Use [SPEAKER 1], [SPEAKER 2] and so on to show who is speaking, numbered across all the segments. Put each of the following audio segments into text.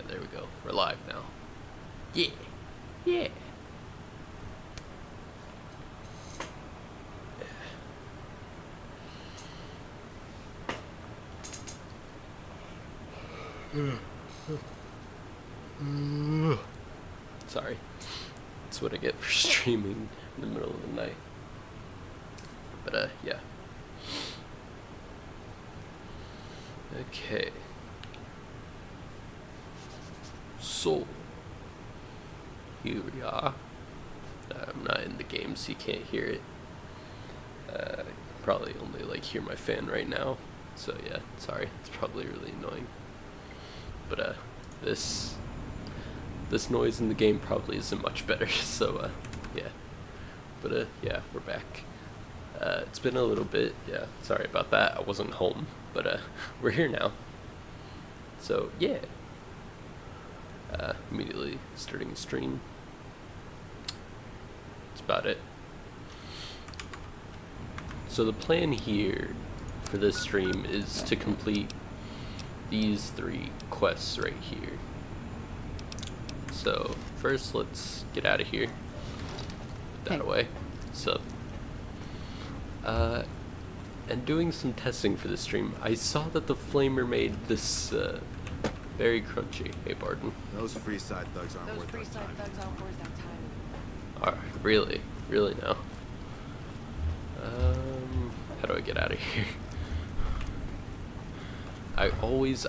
[SPEAKER 1] there we go. We're live now. Yeah. Yeah. Sorry. That's what I get for streaming in the middle of the night. But, yeah. Okay. So, here we are. I'm not in the game, so you can't hear it. Probably only like hear my fan right now. So yeah, sorry. It's probably really annoying. But this noise in the game probably isn't much better. So yeah. But yeah, we're back. It's been a little bit. Yeah, sorry about that. I wasn't home, but we're here now. So yeah. Immediately starting a stream. That's about it. So the plan here for this stream is to complete these 3 quests right here. So first let's get out of here. Put that away. So and doing some testing for the stream, I saw that the flamer made this very crunchy. Hey Barton.
[SPEAKER 2] Those free side thugs aren't worth that time.
[SPEAKER 1] Alright, really? Really now? How do I get out of here? I always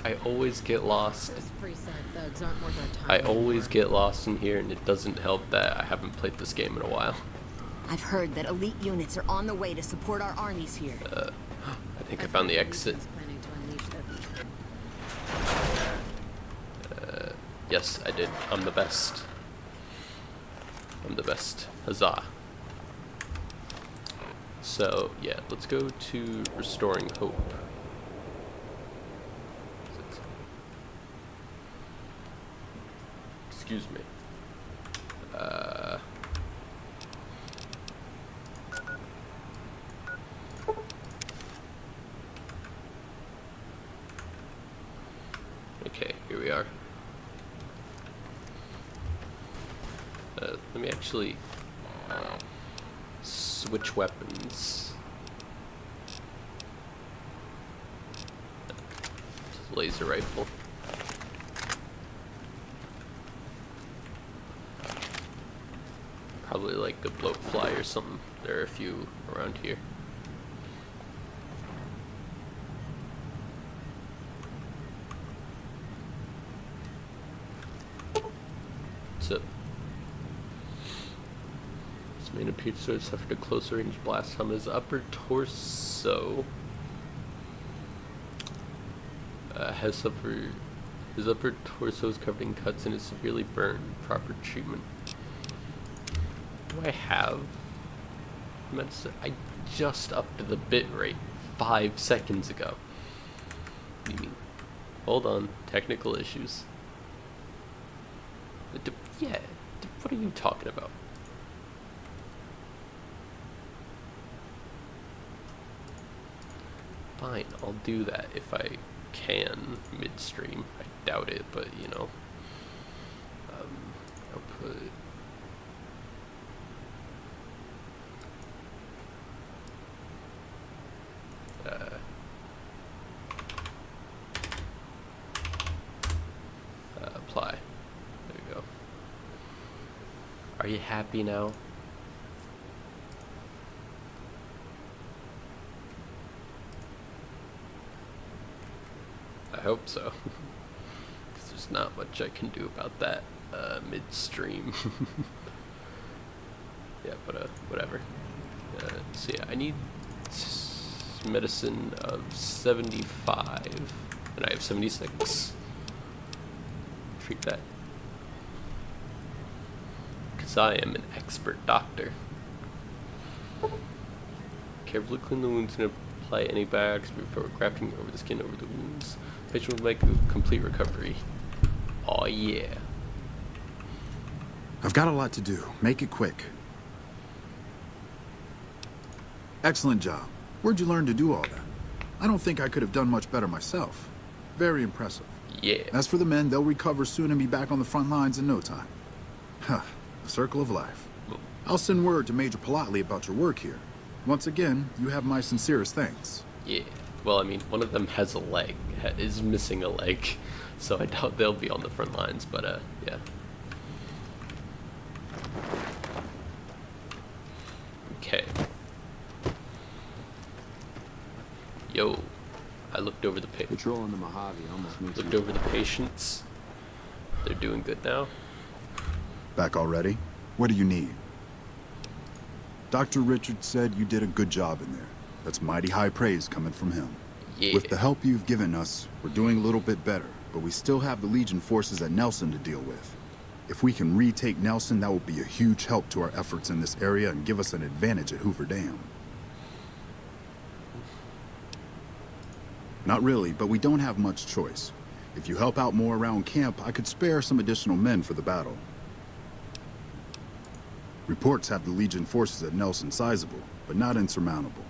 [SPEAKER 1] get lost.
[SPEAKER 3] Those free side thugs aren't worth our time
[SPEAKER 1] I always
[SPEAKER 3] anymore.
[SPEAKER 1] get lost in here, and it doesn't help that I haven't played this game in a while.
[SPEAKER 4] I've heard that elite units are on the way to support our armies here.
[SPEAKER 1] I think I found the exit.
[SPEAKER 3] Planning to unleash their
[SPEAKER 1] Yes, I did. I'm the best. I'm the best. Huzzah. So, yeah, let's go to Restoring Hope. Excuse me. Okay, here we are. Let me actually switch weapons. Laser rifle. Probably like a bloatfly or something. There are a few around here. So this man appears to have suffered a close range blast from his upper torso. His upper torso is covered in cuts and is severely burned. Proper treatment. Do I have medicine? I just upped the bit rate 5 seconds ago. What do you mean? Hold on. Technical issues. Yeah. What are you talking about? Fine, I'll do that if I can midstream. I doubt it, but you know. Output. Apply. There we go. Are you happy now? I hope so. Because there's not much I can do about that midstream. Yeah, but whatever. So yeah, I need medicine of 75, and I have 76. Treat that. Because I am an expert doctor. Carefully clean the wounds and apply antibiotics before grafting over the skin over the wounds. Patient will make a complete recovery. Oh yeah.
[SPEAKER 2] I've got a lot to do. Make it quick. Excellent job. Where'd you learn to do all that? I don't think I could have done much better myself.
[SPEAKER 5] Very impressive.
[SPEAKER 1] Yeah.
[SPEAKER 5] As for the men, they'll recover soon and be back on the front lines in no time. Huh, the circle of life. I'll send word to Major Politely about your work here. Once again, you have my sincerest thanks.
[SPEAKER 1] Yeah. Well, I mean, one of them has a leg, is missing a leg, so I doubt they'll be on the front lines, but, yeah. Okay. Yo, I looked over the
[SPEAKER 6] Patrolling the Mojave almost makes
[SPEAKER 1] looked
[SPEAKER 6] me...
[SPEAKER 1] over the patients. They're doing good now.
[SPEAKER 5] Back already? What do you need? Dr. Richard said you did a good job in there. That's mighty high praise coming from him.
[SPEAKER 1] Yeah.
[SPEAKER 5] With the help you've given us, we're doing a little bit better, but we still have the Legion forces at Nelson to deal with. If we can retake Nelson, that will be a huge help to our efforts in this area and give us an advantage at Hoover Dam. Not really, but we don't have much choice. If you help out more around camp, I could spare some additional men for the battle. Reports have the Legion forces at Nelson sizable, but not insurmountable.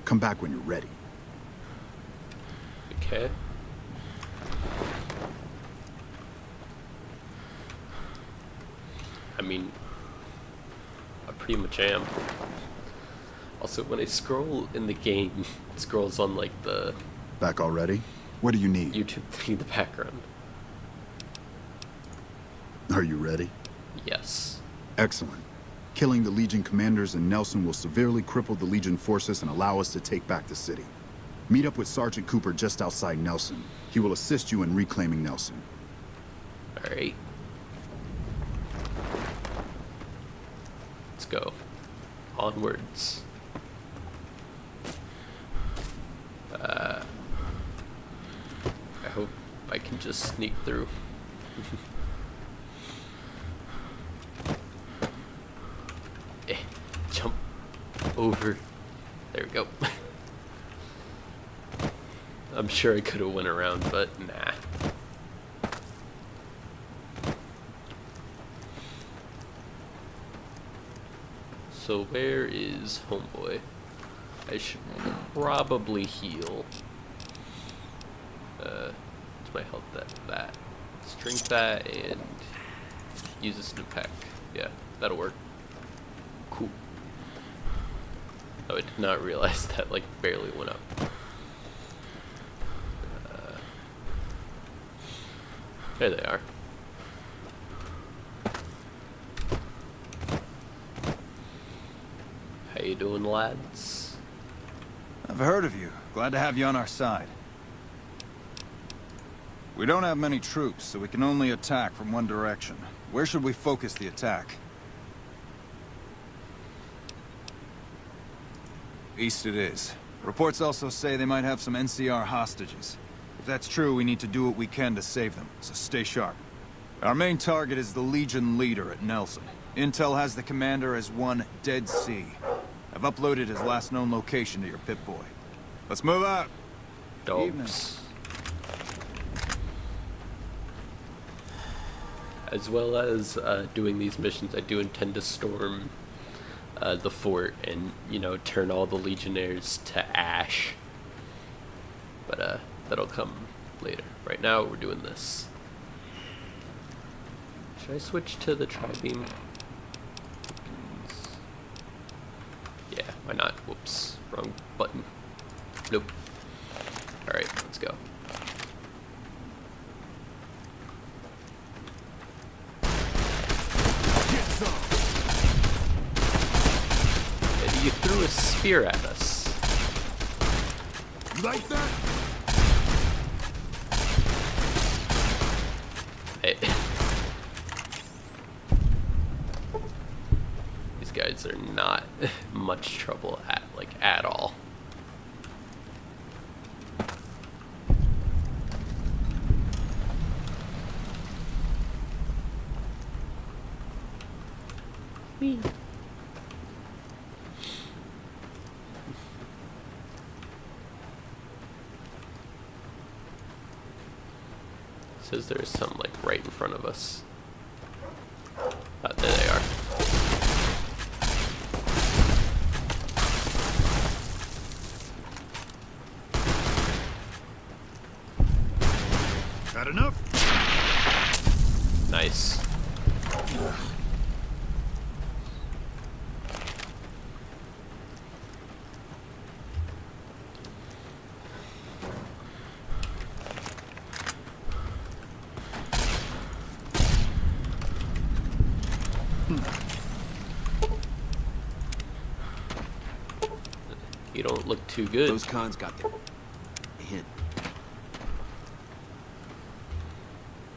[SPEAKER 5] Come back when you're ready.
[SPEAKER 1] Okay. I mean, I pretty much am. Also, when I scroll in the game, it scrolls on like the
[SPEAKER 5] Back already? What do you need?
[SPEAKER 1] YouTube thing in the background.
[SPEAKER 5] Are you ready?
[SPEAKER 1] Yes.
[SPEAKER 5] Excellent. Killing the Legion commanders in Nelson will severely cripple the Legion forces and allow us to take back the city. Meet up with Sergeant Cooper just outside Nelson. He will assist you in reclaiming Nelson.
[SPEAKER 1] Alright. Let's go. Onwards. I hope I can just sneak through. Jump over. There we go. I'm sure I could have went around, but nah. So where is Homeboy? I should probably heal. What's my health at that? Let's drink that and use a snoop pack. Yeah, that'll work. Cool. Oh, I did not realize that like barely went up. There they are. How you doing, lads?
[SPEAKER 7] I've heard of you. Glad to have you on our side. We don't have many troops, so we can only attack from one direction. Where should we focus the attack? East it is. Reports also say they might have some NCR hostages. If that's true, we need to do what we can to save them, so stay sharp. Our main target is the Legion leader at Nelson. Intel has the commander as one Dead Sea. I've uploaded his last known location to your Pip-Boy. Let's move out!
[SPEAKER 1] Dogs. As well as doing these missions, I do intend to storm the fort and, you know, turn all the Legionnaires to ash. But that'll come later. Right now, we're doing this. Should I switch to the tri-beam? Yeah, why not? Whoops, wrong button. Nope. Alright, let's go. And you threw a spear at us.
[SPEAKER 5] You like that?
[SPEAKER 1] Hey. These guys are not much trouble at all. Whee. Says there's some like right in front of us. There they are.
[SPEAKER 5] that enough?
[SPEAKER 1] Nice. You don't look too good.
[SPEAKER 6] Those cons got the hint.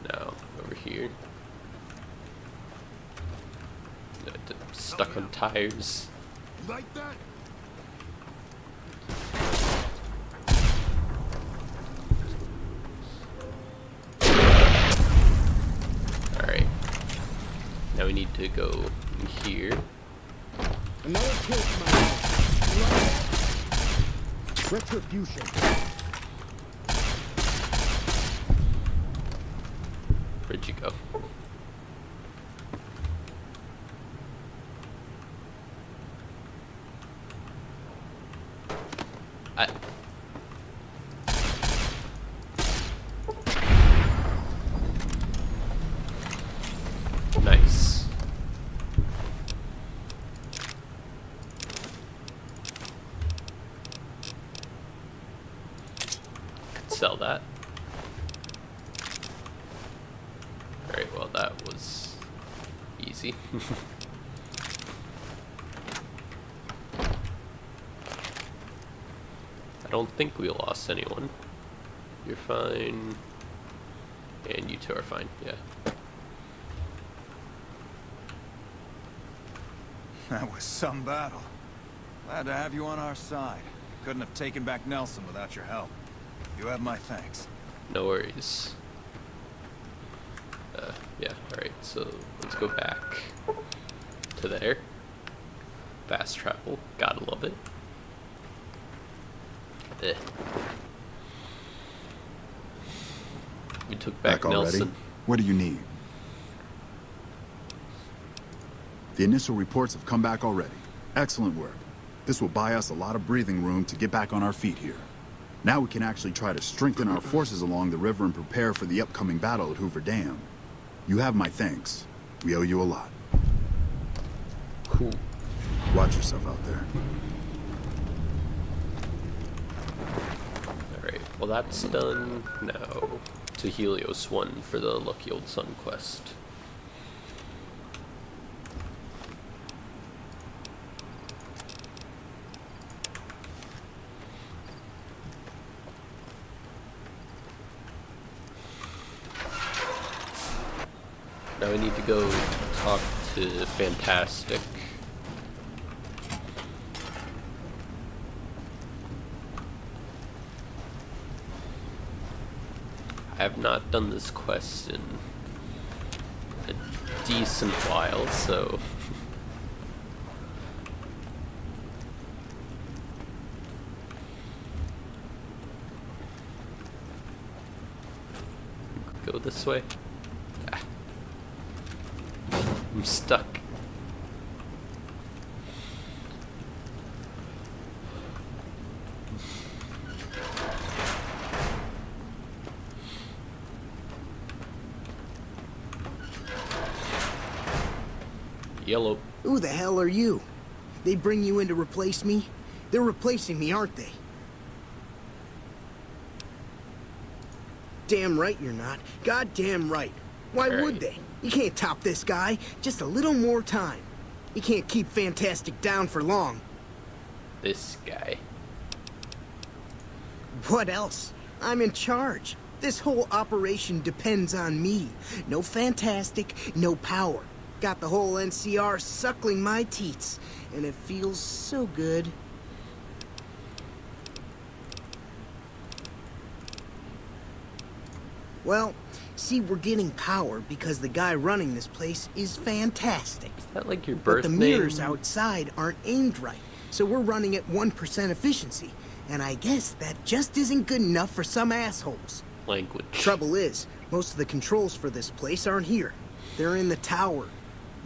[SPEAKER 1] Now, over here. Stuck on tires.
[SPEAKER 5] Like that?
[SPEAKER 1] Alright. Now we need to go in here.
[SPEAKER 8] Another kill to my house. Retribution.
[SPEAKER 1] Where'd you go? Nice. Could sell that. Alright, well that was easy. I don't think we lost anyone. You're fine. And you two are fine, yeah.
[SPEAKER 7] That was some battle. Glad to have you on our side. Couldn't have taken back Nelson without your help. You have my thanks.
[SPEAKER 1] No worries. Yeah, alright, so let's go back to there. Fast travel, gotta love it. We took back Nelson.
[SPEAKER 5] Already? What do you need? The initial reports have come back already. Excellent work. This will buy us a lot of breathing room to get back on our feet here. Now we can actually try to strengthen our forces along the river and prepare for the upcoming battle at Hoover Dam. You have my thanks. We owe you a lot.
[SPEAKER 1] Cool.
[SPEAKER 5] Watch yourself out there.
[SPEAKER 1] Alright, well that's done now. To Helios 1 for the Lucky Old Sun quest. Now we need to go talk to Fantastic. I have not done this quest in a decent while, so... Go this way? Ah. I'm stuck. Yellow.
[SPEAKER 8] Who the hell are you? They bring you in to replace me? They're replacing me, aren't they? Damn right you're not. Goddamn right. Why would they? You can't top this guy. Just a little more time. You can't keep Fantastic down for long.
[SPEAKER 1] This guy.
[SPEAKER 8] What else? I'm in charge. This whole operation depends on me. No Fantastic, no power. Got the whole NCR suckling my teats, and it feels so good. Well, see, we're getting power because the guy running this place is fantastic.
[SPEAKER 1] Is that like your birth
[SPEAKER 8] But the
[SPEAKER 1] name?
[SPEAKER 8] mirrors outside aren't aimed right, so we're running at 1% efficiency. And I guess that just isn't good enough for some assholes.
[SPEAKER 1] Language.
[SPEAKER 8] Trouble is, most of the controls for this place aren't here. They're in the tower.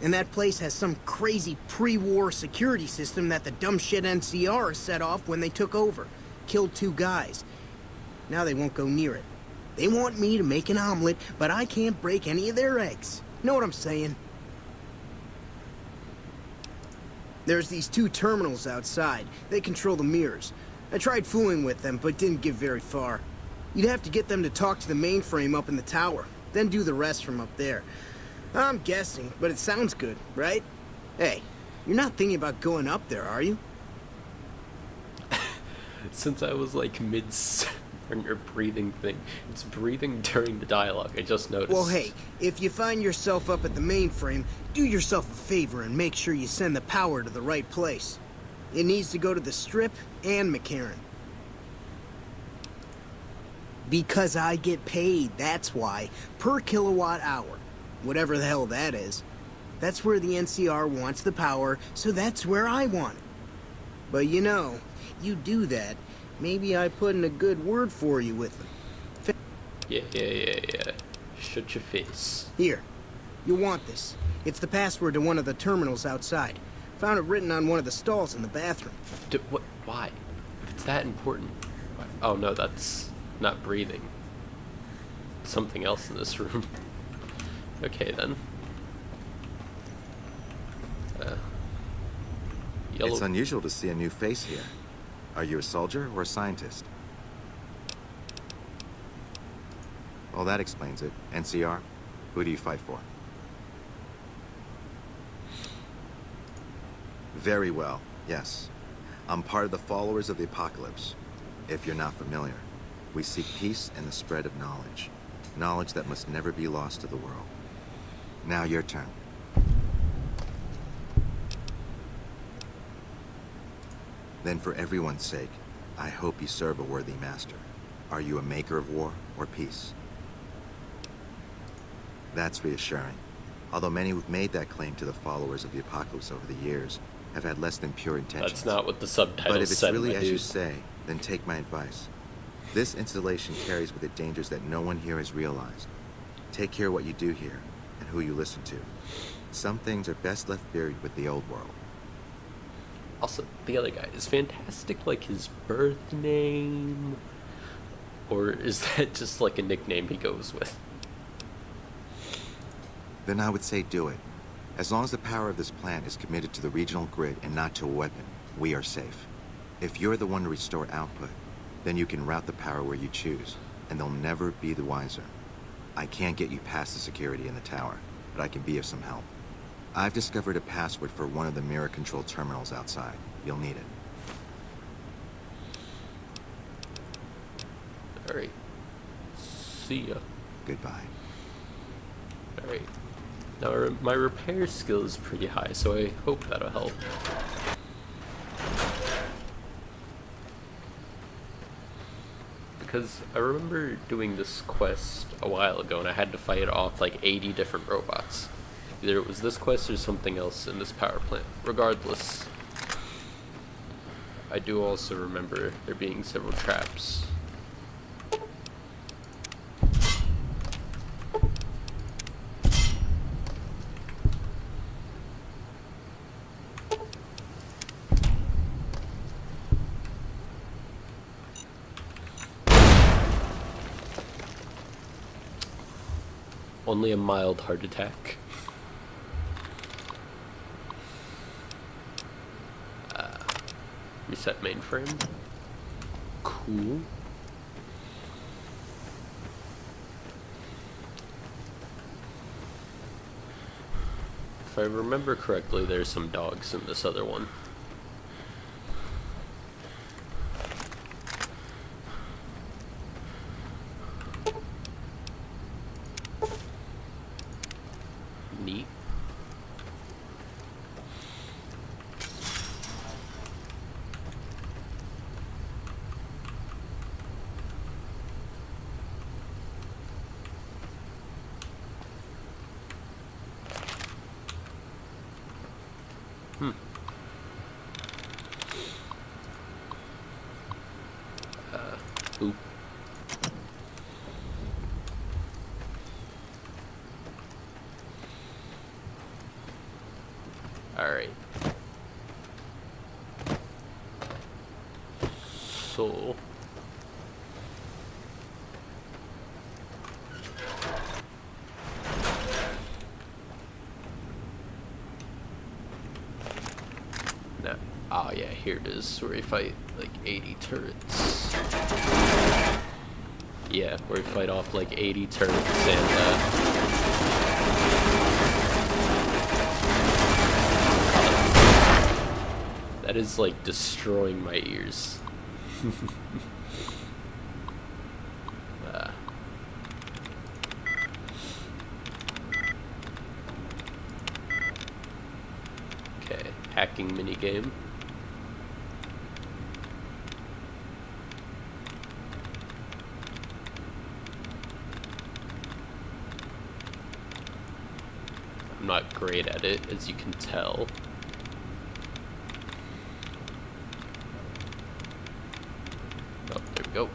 [SPEAKER 8] And that place has some crazy pre-war security system that the dumb shit NCR set off when they took over. Killed 2 guys. Now they won't go near it. They want me to make an omelet, but I can't break any of their eggs. Know what I'm saying? There's these 2 terminals outside. They control the mirrors. I tried fooling with them, but didn't get very far. You'd have to get them to talk to the mainframe up in the tower, then do the rest from up there. I'm guessing, but it sounds good, right? Hey, you're not thinking about going up there, are you?
[SPEAKER 1] Since I was like mid or breathing thing, it's breathing during the dialogue. I just noticed.
[SPEAKER 8] Well, hey, if you find yourself up at the mainframe, do yourself a favor and make sure you send the power to the right place. It needs to go to the Strip and McCarran. Because I get paid, that's why. Per kilowatt hour. Whatever the hell that is. That's where the NCR wants the power, so that's where I want it. But you know, you do that, maybe I put in a good word for you with them.
[SPEAKER 1] Yeah. Shut your face.
[SPEAKER 8] Here, you'll want this. It's the password to one of the terminals outside. Found it written on one of the stalls in the bathroom.
[SPEAKER 1] What? Why? If it's that important. Why? Oh no, that's not breathing. Something else in this room. Okay then. Yellow.
[SPEAKER 9] It's unusual to see a new face here. Are you a soldier or a scientist? Well, that explains it. NCR, who do you fight for? Very well, yes. I'm part of the followers of the apocalypse. If you're not familiar, we seek peace and the spread of knowledge. Knowledge that must never be lost to the world. Now your turn. Then for everyone's sake, I hope you serve a worthy master. Are you a maker of war or peace? That's reassuring. Although many who've made that claim to the followers of the apocalypse over the years have had less than pure intentions.
[SPEAKER 1] That's not what the subtitles
[SPEAKER 9] But if it's
[SPEAKER 1] said,
[SPEAKER 9] really
[SPEAKER 1] my
[SPEAKER 9] as you
[SPEAKER 1] dude.
[SPEAKER 9] say, then take my advice. This installation carries with it dangers that no one here has realized. Take care of what you do here and who you listen to. Some things are best left buried with the old world.
[SPEAKER 1] Also, the other guy, is Fantastic like his birth name? Or is that just like a nickname he goes with?
[SPEAKER 9] Then I would say do it. As long as the power of this plant is committed to the regional grid and not to a weapon, we are safe. If you're the one to restore output, then you can route the power where you choose, and they'll never be the wiser. I can't get you past the security in the tower, but I can be of some help. I've discovered a password for one of the mirror control terminals outside. You'll need it.
[SPEAKER 1] Alright. See ya.
[SPEAKER 9] Goodbye.
[SPEAKER 1] Alright. Now, my repair skill is pretty high, so I hope that'll help. Because I remember doing this quest a while ago, and I had to fight off like 80 different robots. Either it was this quest or something else in this power plant. Regardless, I do also remember there being several traps. Only a mild heart attack. Reset mainframe. Cool. If I remember correctly, there's some dogs in this other one. Neat. Oop. Alright. So here it is, where we fight like 80 turrets. Yeah, where we fight off like 80 turrets and that is like destroying my ears. Okay, hacking minigame. I'm not great at it, as you can tell. Oh, there we go.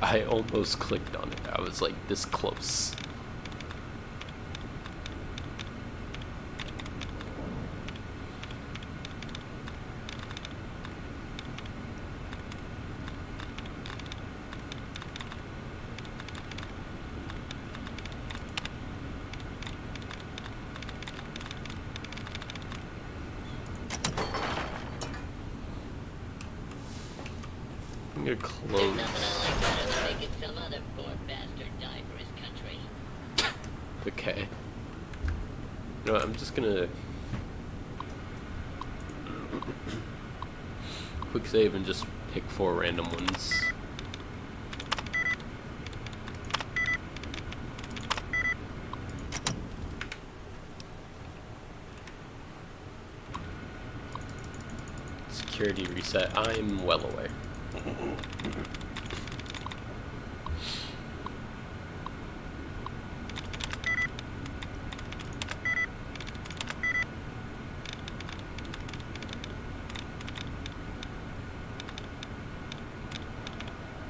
[SPEAKER 1] I almost clicked on it. I was like this close. I'm gonna close. Okay. You know what, I'm just gonna quick save and just pick 4 random ones. Security reset. I'm well aware.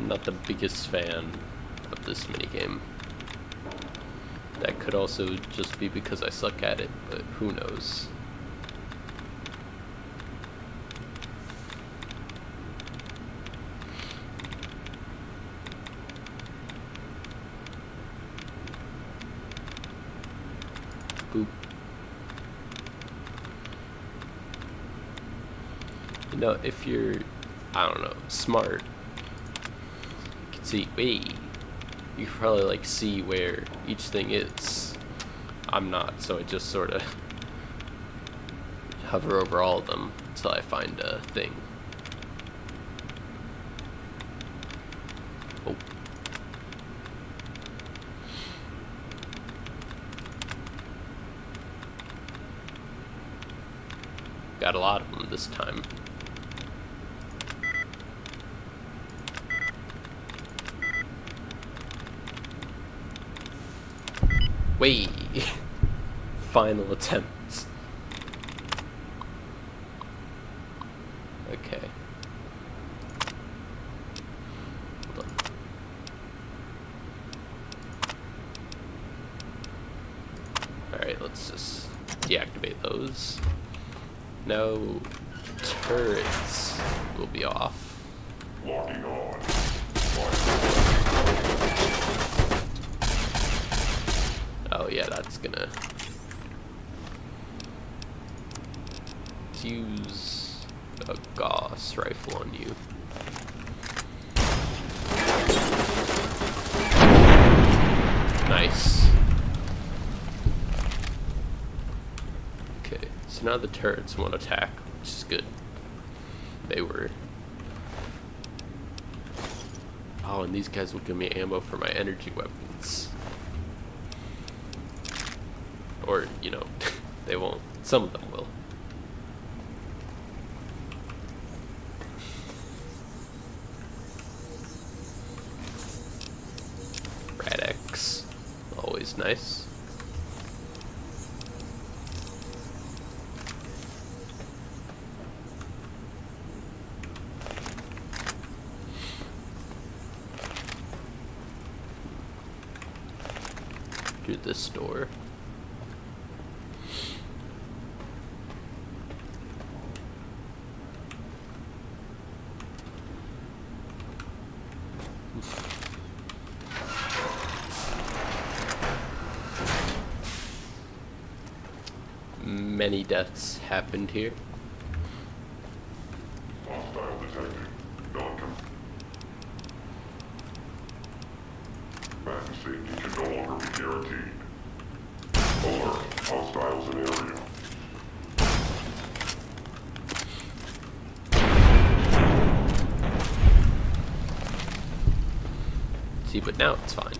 [SPEAKER 1] I'm not the biggest fan of this minigame. That could also just be because I suck at it, but who knows. Boop. You know, if you're, I don't know, smart, you can see, wait, you can probably like see where each thing is. I'm not, so I just sort of hover over all of them until I find a thing. Oh. Got a lot of them this time. Wait. Final attempt. Okay. Hold on. Alright, let's just deactivate those. No turrets will be off.
[SPEAKER 10] Locking on.
[SPEAKER 1] Oh yeah, that's gonna use a Gauss rifle on you. Nice. Okay, so now the turrets won't attack, which is good. They were. Oh, and these guys will give me ammo for my energy weapons. Or, you know, they won't. Some of them will. Rad-X. Always nice. Through this door. many deaths happened here.
[SPEAKER 10] Hostile detected. Man safety can no longer be guaranteed. Alert. Hostiles in area.
[SPEAKER 1] See, but now it's fine.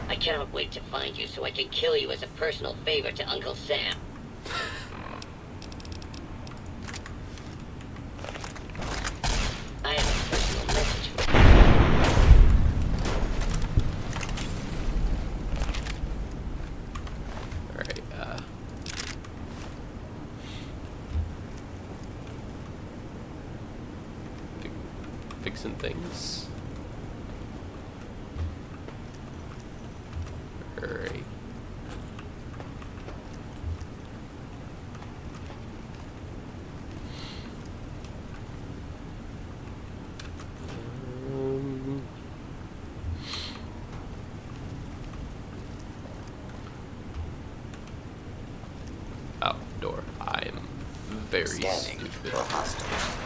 [SPEAKER 11] I cannot wait to find you so I can kill you as a personal favor to Uncle Sam. I have a personal message for you.
[SPEAKER 1] Alright, fixing things. Alright. Outdoor. I'm very
[SPEAKER 6] Scanning
[SPEAKER 1] stupid.
[SPEAKER 6] for hostiles.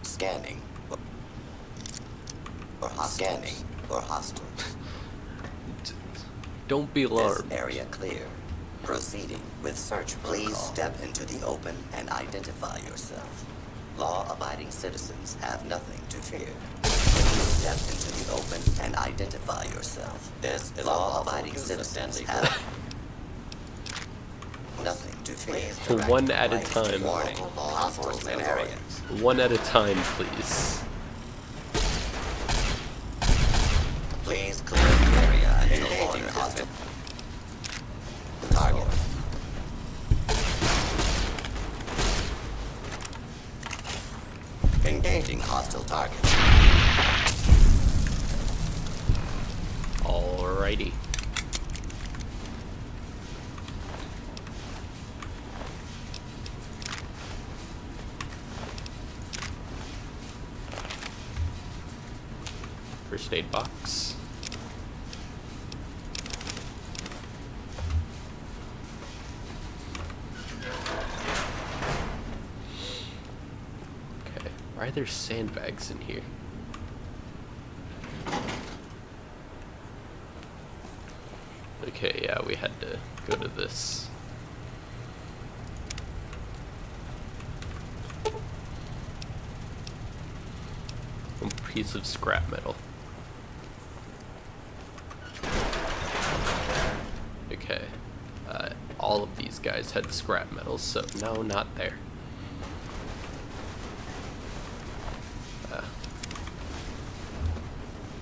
[SPEAKER 6] Scanning for scanning for hostile.
[SPEAKER 1] Don't be
[SPEAKER 6] This
[SPEAKER 1] alarmed.
[SPEAKER 6] area clear. Proceeding with search. Please step into the open and identify yourself. Law-abiding citizens have nothing to fear. Please step into the open and identify yourself. This is law-abiding citizens have nothing to fear.
[SPEAKER 1] One at a time.
[SPEAKER 6] Warning. Hostiles in area.
[SPEAKER 1] One at a time, please.
[SPEAKER 6] Please clear the area until order has been. Target. Engaging hostile target.
[SPEAKER 1] Alrighty. First aid box. Okay, why are there sandbags in here? Okay, yeah, we had to go to this. One piece of scrap metal. Okay, all of these guys had scrap metal, so no, not there.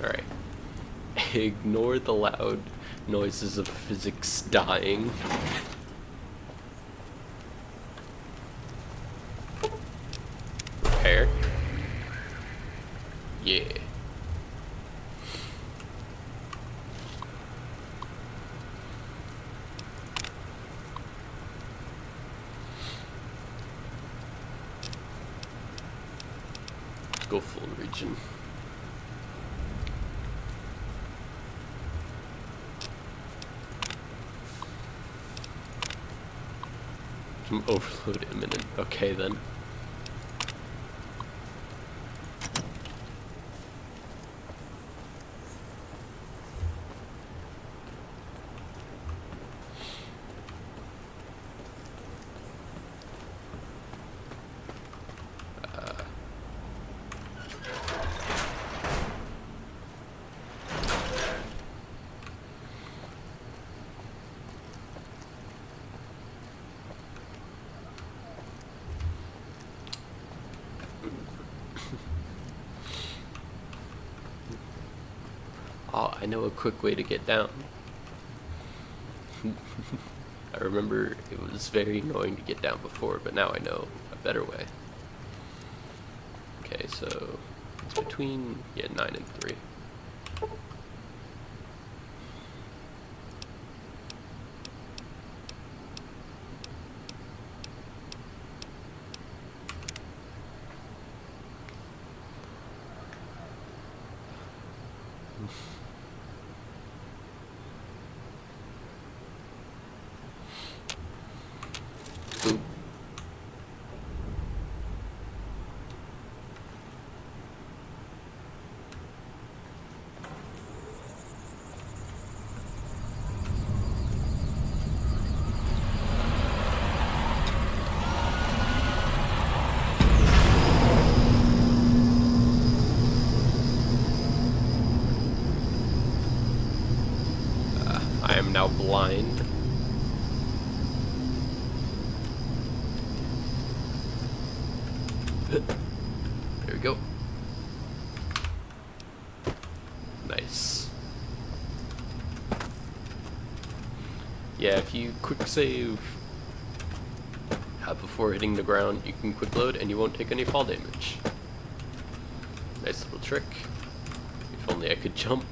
[SPEAKER 1] Alright. Ignore the loud noises of physics dying. Repair. Yeah. Go full region. Some overload imminent. Okay then. Oh, I know a quick way to get down. I remember it was very annoying to get down before, but now I know a better way. Okay, so it's between, 9 and 3. blind. There we go. Nice. Yeah, if you quick save before hitting the ground, you can quick load and you won't take any fall damage. Nice little trick. If only I could jump.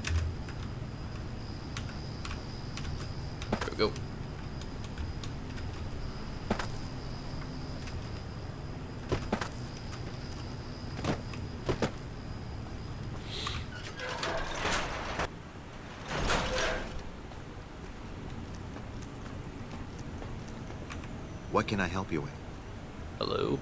[SPEAKER 1] There we go.
[SPEAKER 9] What can I help you with?
[SPEAKER 1] Hello?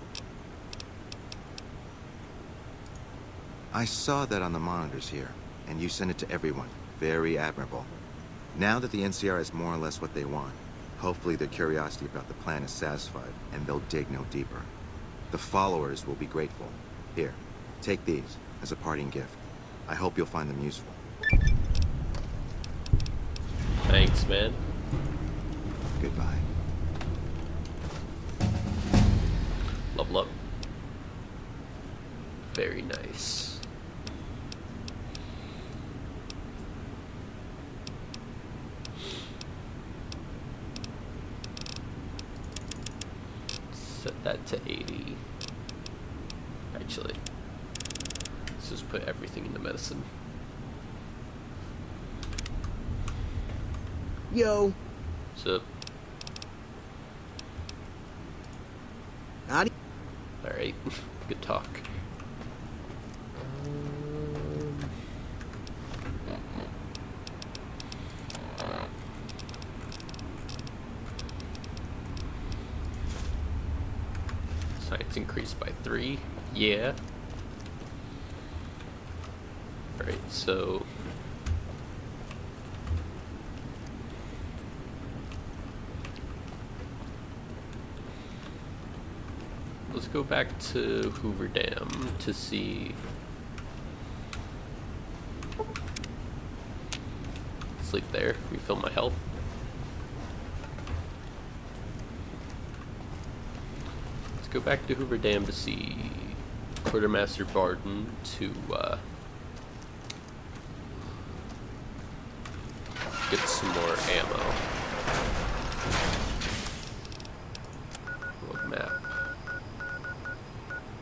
[SPEAKER 9] I saw that on the monitors here, and you sent it to everyone. Very admirable. Now that the NCR is more or less what they want, hopefully their curiosity about the plan is satisfied, and they'll dig no deeper. The followers will be grateful. Here, take these as a parting gift. I hope you'll find them useful.
[SPEAKER 1] Thanks, man.
[SPEAKER 9] Goodbye.
[SPEAKER 1] Level up. Very nice. Set that to 80. Actually, let's just put everything into medicine.
[SPEAKER 8] Yo.
[SPEAKER 1] So,
[SPEAKER 8] Howdy.
[SPEAKER 1] alright, good talk. Science increased by 3. Yeah. Alright, so let's go back to Hoover Dam to see. Sleep there, refill my health. Let's go back to Hoover Dam to see Quartermaster Barton to get some more ammo. What map?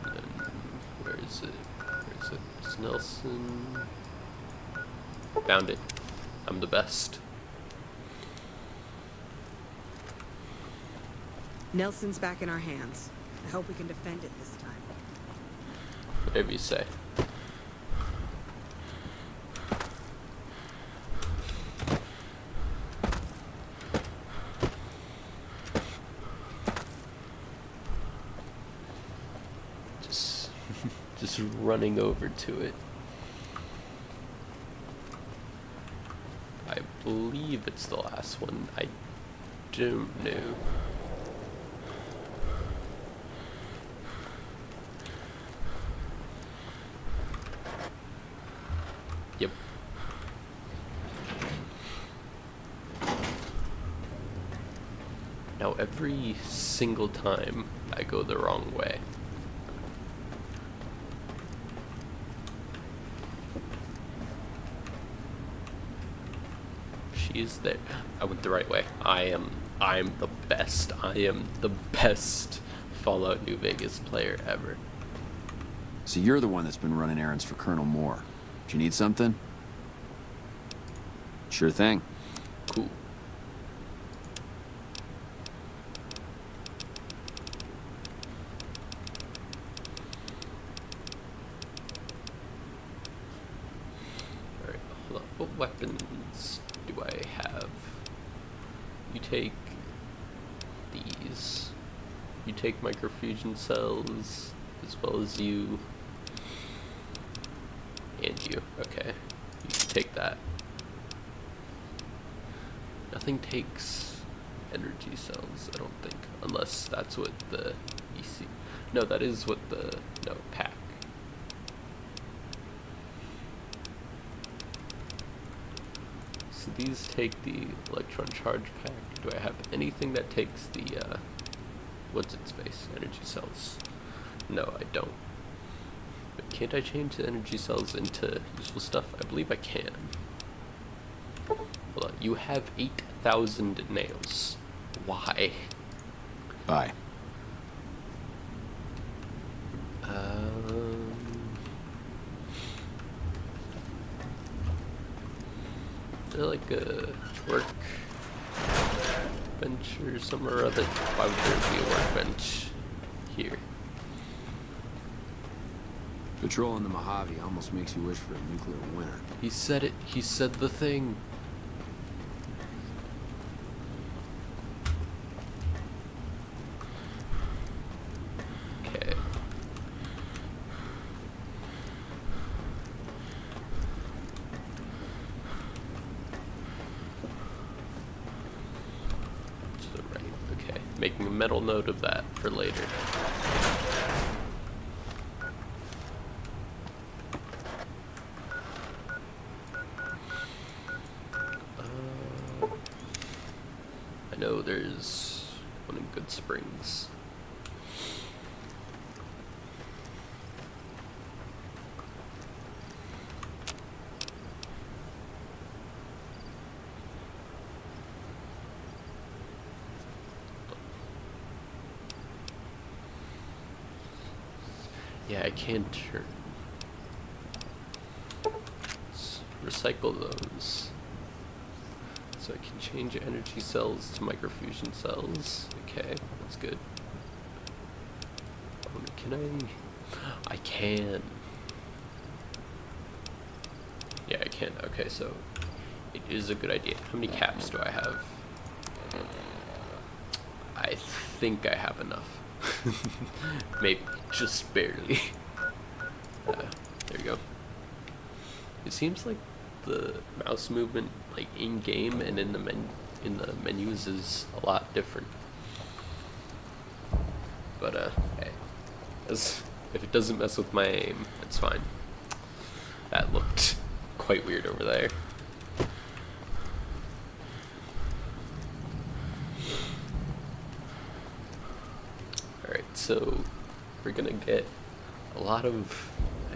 [SPEAKER 1] And where is it? Where is it? It's Nelson. Found it. I'm the best.
[SPEAKER 3] Nelson's back in our hands. I hope we can defend it this time.
[SPEAKER 1] Whatever you say. Just running over to it. I believe it's the last one. I don't know. Yep. Now every single time I go the wrong way. She's there. I went the right way. I'm the best. I am the best Fallout New Vegas player ever.
[SPEAKER 12] So you're the one that's been running errands for Colonel Moore. Do you need something? Sure thing.
[SPEAKER 1] Cool. Alright, hold on. What weapons do I have? You take these. You take microfusion cells, as well as you. And you. Okay. You can take that. Nothing takes energy cells, I don't think. Unless that's what the EC... No, that is what the... No, pack. So these take the electron charge pack. Do I have anything that takes the, what's its space? Energy cells. No, I don't. But can't I change the energy cells into useful stuff? I believe I can. Hold on, you have 8,000 nails. Why?
[SPEAKER 12] Bye.
[SPEAKER 1] Is there like a work bench or somewhere or other? Why would there be a workbench here?
[SPEAKER 12] Patrolling the Mojave almost makes you wish for a nuclear winter.
[SPEAKER 1] He said it. He said the thing. Okay. So, right. Okay. Making a mental note of that for later. I know there's one in Good Springs. Yeah, I can turn. Let's recycle those. So I can change energy cells to microfusion cells. Okay, that's good. Oh, can I? I can. Yeah, I can. Okay, so it is a good idea. How many caps do I have? I think I have enough. Maybe just barely. There you go. It seems like the mouse movement, like in game and in the menus, is a lot different. But hey, if it doesn't mess with my aim, it's fine. That looked quite weird over there. Alright, so we're gonna get a lot of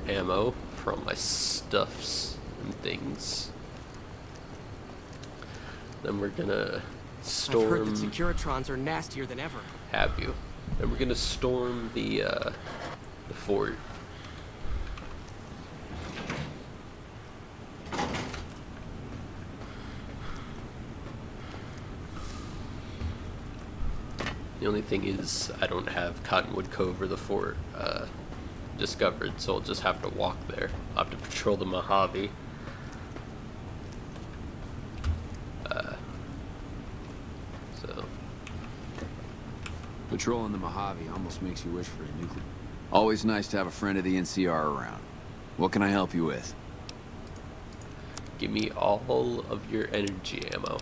[SPEAKER 1] ammo from my stuffs and things. Then we're gonna storm.
[SPEAKER 13] I've heard that Securitrons are nastier than ever.
[SPEAKER 1] Have you? Then we're gonna storm the fort. The only thing is, I don't have Cottonwood Cove or the fort discovered, so I'll just have to walk there. I'll have to patrol the Mojave. So.
[SPEAKER 12] Patrolling the Mojave almost makes you wish for a nuclear. Always nice to have a friend of the NCR around. What can I help you with?
[SPEAKER 1] Give me all of your energy ammo.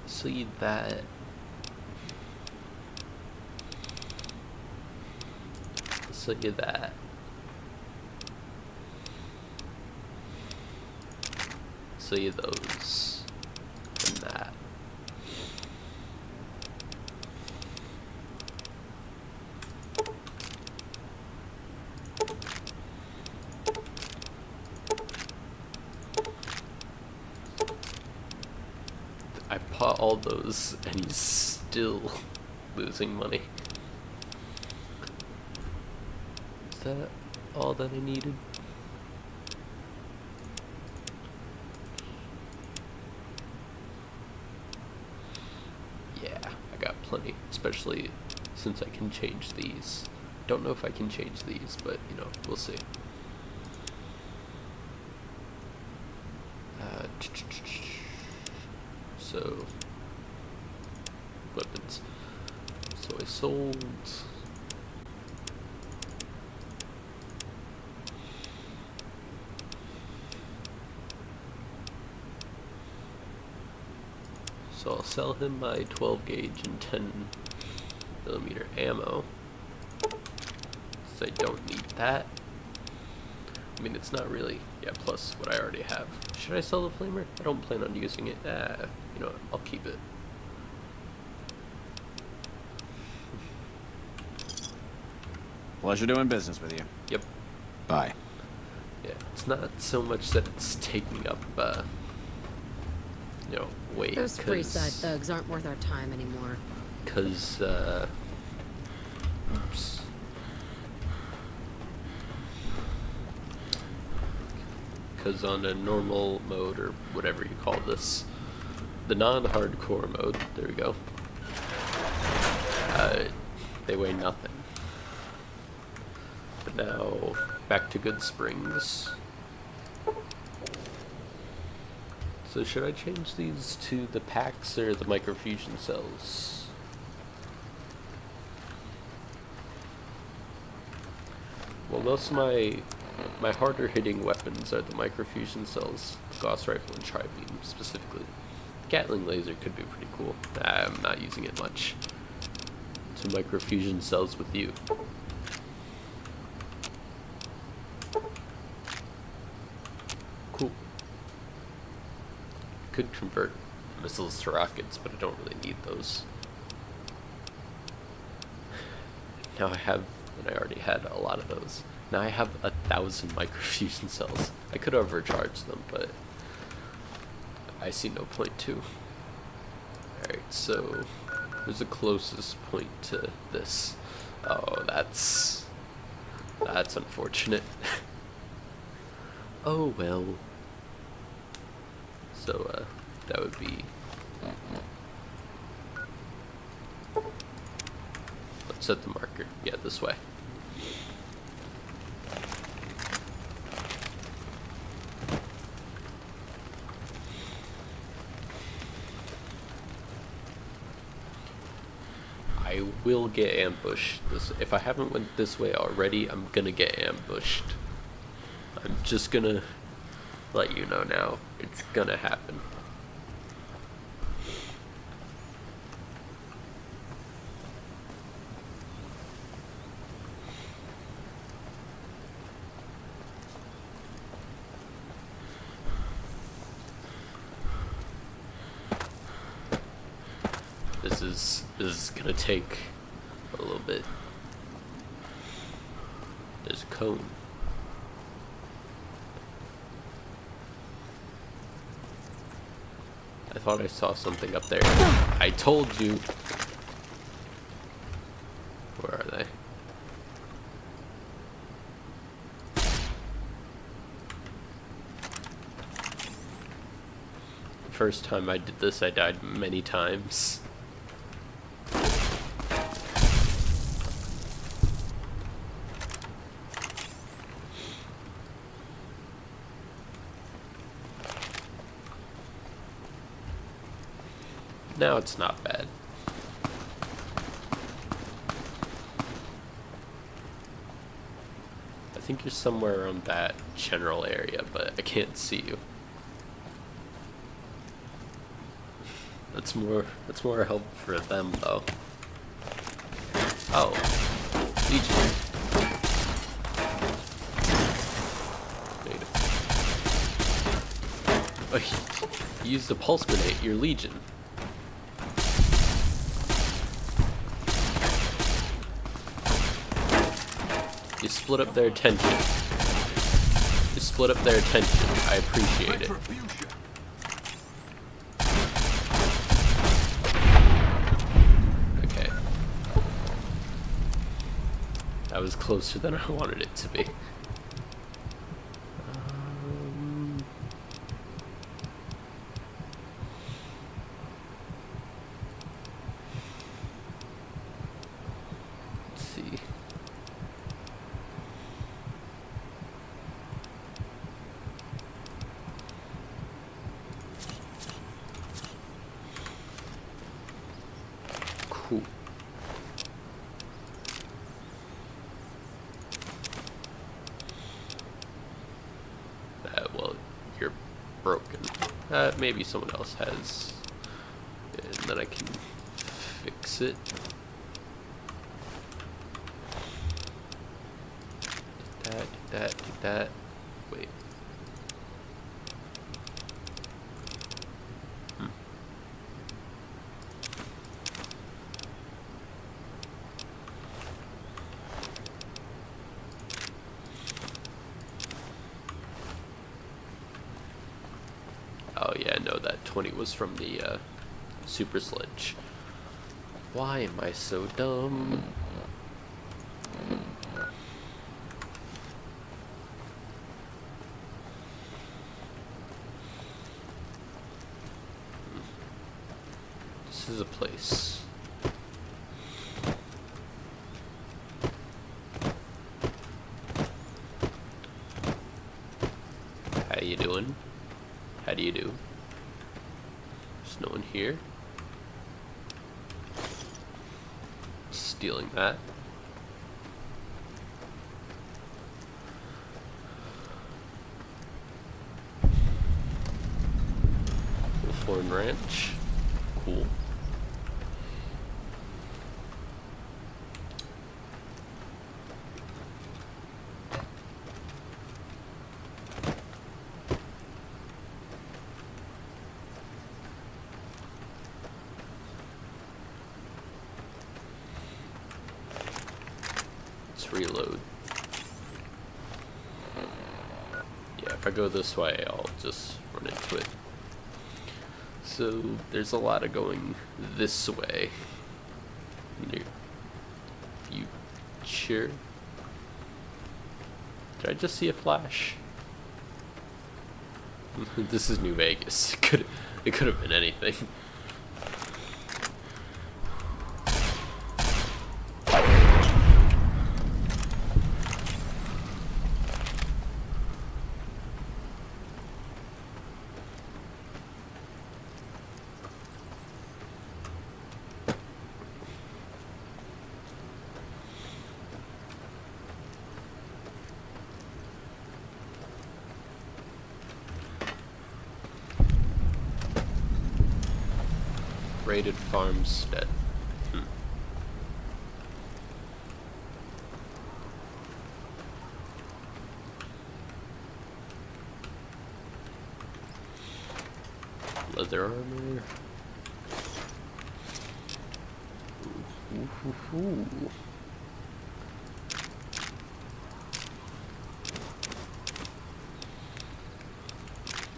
[SPEAKER 1] See that. So you that. So you those and that. I bought all those and he's still losing money. Is that all that I needed? Yeah, I got plenty, especially since I can change these. Don't know if I can change these, but you know, we'll see. So, weapons. So I sold. So I'll sell him my 12 gauge and 10 9mm ammo. So I don't need that. I mean, it's not really, yeah, plus what I already have. Should I sell the flamer? I don't plan on using it. You know what, I'll keep it.
[SPEAKER 12] Pleasure doing business with you.
[SPEAKER 1] Yep.
[SPEAKER 12] Bye.
[SPEAKER 1] Yeah, it's not so much that it's taking up, you know, weight.
[SPEAKER 14] Those Freeside thugs aren't worth our time anymore.
[SPEAKER 1] Because, oops. Because on a normal mode, or whatever you call this, the non-hardcore mode, there we go, they weigh nothing. But now, back to Good Springs. So should I change these to the packs or the microfusion cells? Well, most of my harder hitting weapons are the microfusion cells, Gauss rifle and tri-beam specifically. Gatling laser could be pretty cool. I'm not using it much. To microfusion cells with you. Cool. Could convert missiles to rockets, but I don't really need those. Now I have, and I already had a lot of those. Now I have 1,000 microfusion cells. I could overcharge them, but I see no point to. Alright, so where's the closest point to this? Oh, that's unfortunate. Oh well. So that would be, let's set the marker. Yeah, this way. I will get ambushed. If I haven't went this way already, I'm gonna get ambushed. I'm just gonna let you know now. It's gonna happen. This is gonna take a little bit. There's a cone. I thought I saw something up there. I told you. Where are they? The first time I did this, I died many times. Now it's not bad. I think you're somewhere around that general area, but I can't see you. That's more help for them though. Oh, Legion. Oh, you used a pulse grenade. You're Legion. You split up their attention. You split up their attention. I appreciate it. Okay. That was closer than I wanted it to be. Let's see. Cool. Well, you're broken. Maybe someone else has, and then I can fix it. Get that. Wait. Oh yeah, no, that 20 was from the super sledge. Why am I so dumb? This is a place. How you doing? How do you do? There's no one here. Stealing that. Wolfhorn Ranch. Cool. Reload. Yeah, if I go this way, I'll just run into it. So there's a lot of going this way. You sure? Did I just see a flash? This is New Vegas. It could have been anything. Raided farmstead. Leather armor. Ooh.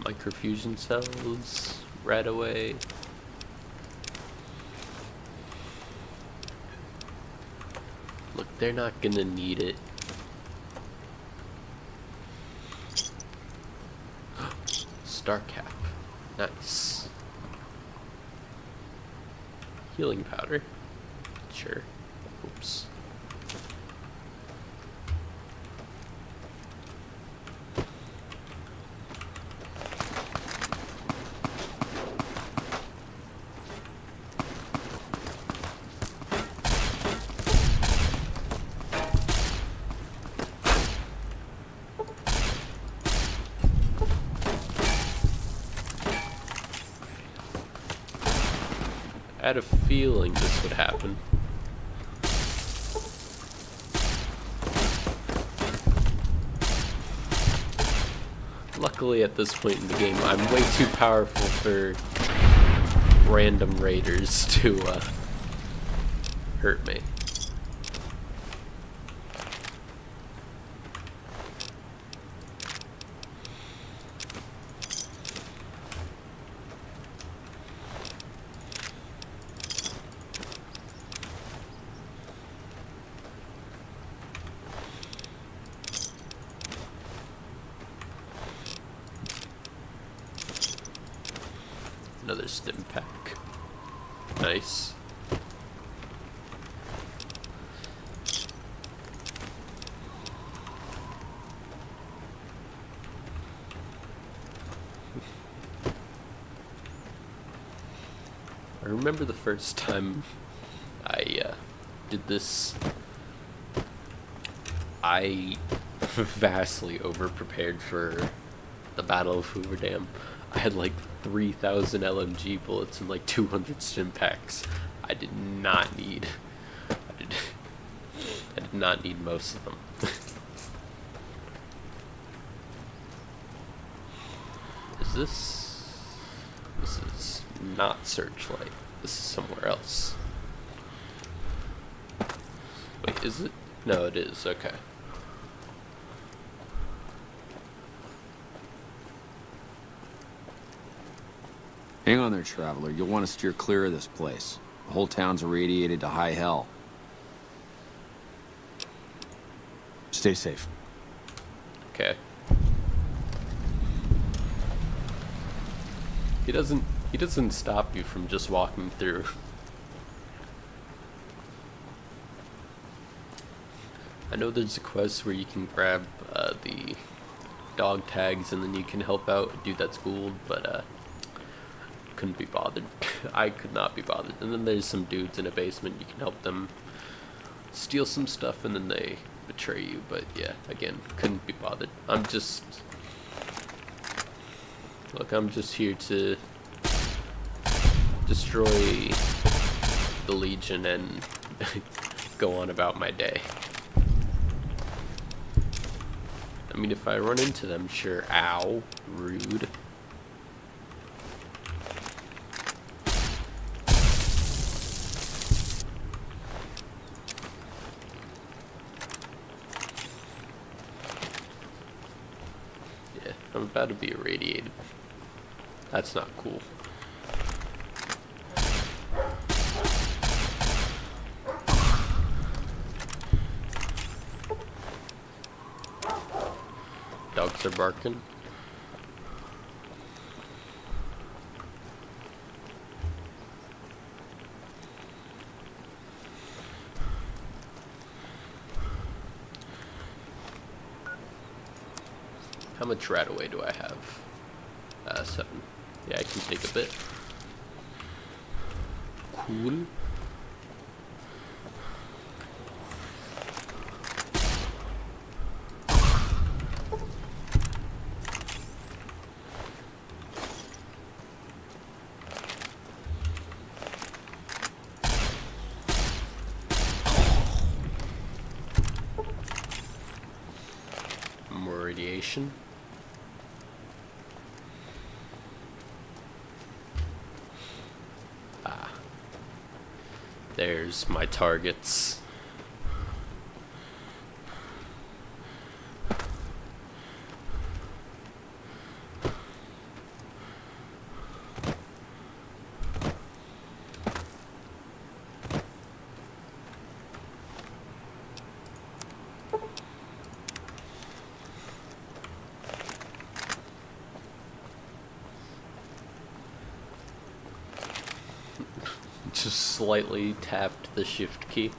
[SPEAKER 1] Microfusion cells. Right away. Look, they're not gonna need it. Star cap. Nice. Healing powder. Sure. Oops. I had a feeling this would happen. Luckily at this point in the game, I'm way too powerful for random raiders to hurt me. Another stim pack. Nice. I remember the first time I did this, I vastly over-prepared for the Battle of Hoover Dam. I had like 3,000 LMG bullets and like 200 stim packs. I did not need. I did not need most of them. Is this... This is not Searchlight. This is somewhere else. Wait, is it? No, it is. Okay.
[SPEAKER 12] Hang on there, traveler. You'll want to steer clear of this place. The whole town's irradiated to high hell. Stay safe.
[SPEAKER 1] Okay. He doesn't stop you from just walking through. I know there's a quest where you can grab the dog tags and then you can help out a dude that's fooled, but couldn't be bothered. I could not be bothered. And then there's some dudes in a basement, you can help them steal some stuff and then they betray you, but yeah, again, couldn't be bothered. I'm just here to destroy the Legion and go on about my day. I mean, if I run into them, sure. Ow. Rude. Yeah, I'm about to be irradiated. That's not cool. Dogs are barking. How much right away do I have? 7. Yeah, I can take a bit. Cool. More radiation. There's my targets. Just slightly tapped the shift key.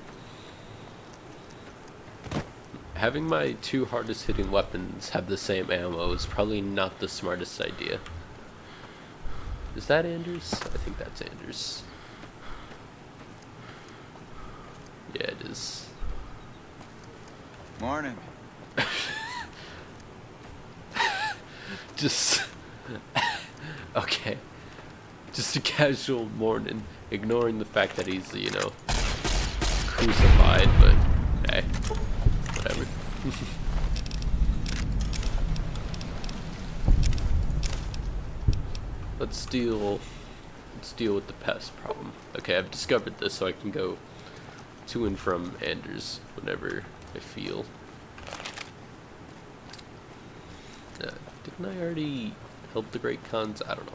[SPEAKER 1] Having my 2 hardest hitting weapons have the same ammo is probably not the smartest idea. Is that Anders? I think that's Anders. Yeah, it is.
[SPEAKER 7] Morning.
[SPEAKER 1] Just... okay. Just a casual morning, ignoring the fact that he's, you know, crucified, but hey, whatever. Let's deal with the pest problem. Okay, I've discovered this, so I can go to and from Anders whenever I feel. Didn't I already help the Great Khans? I don't know.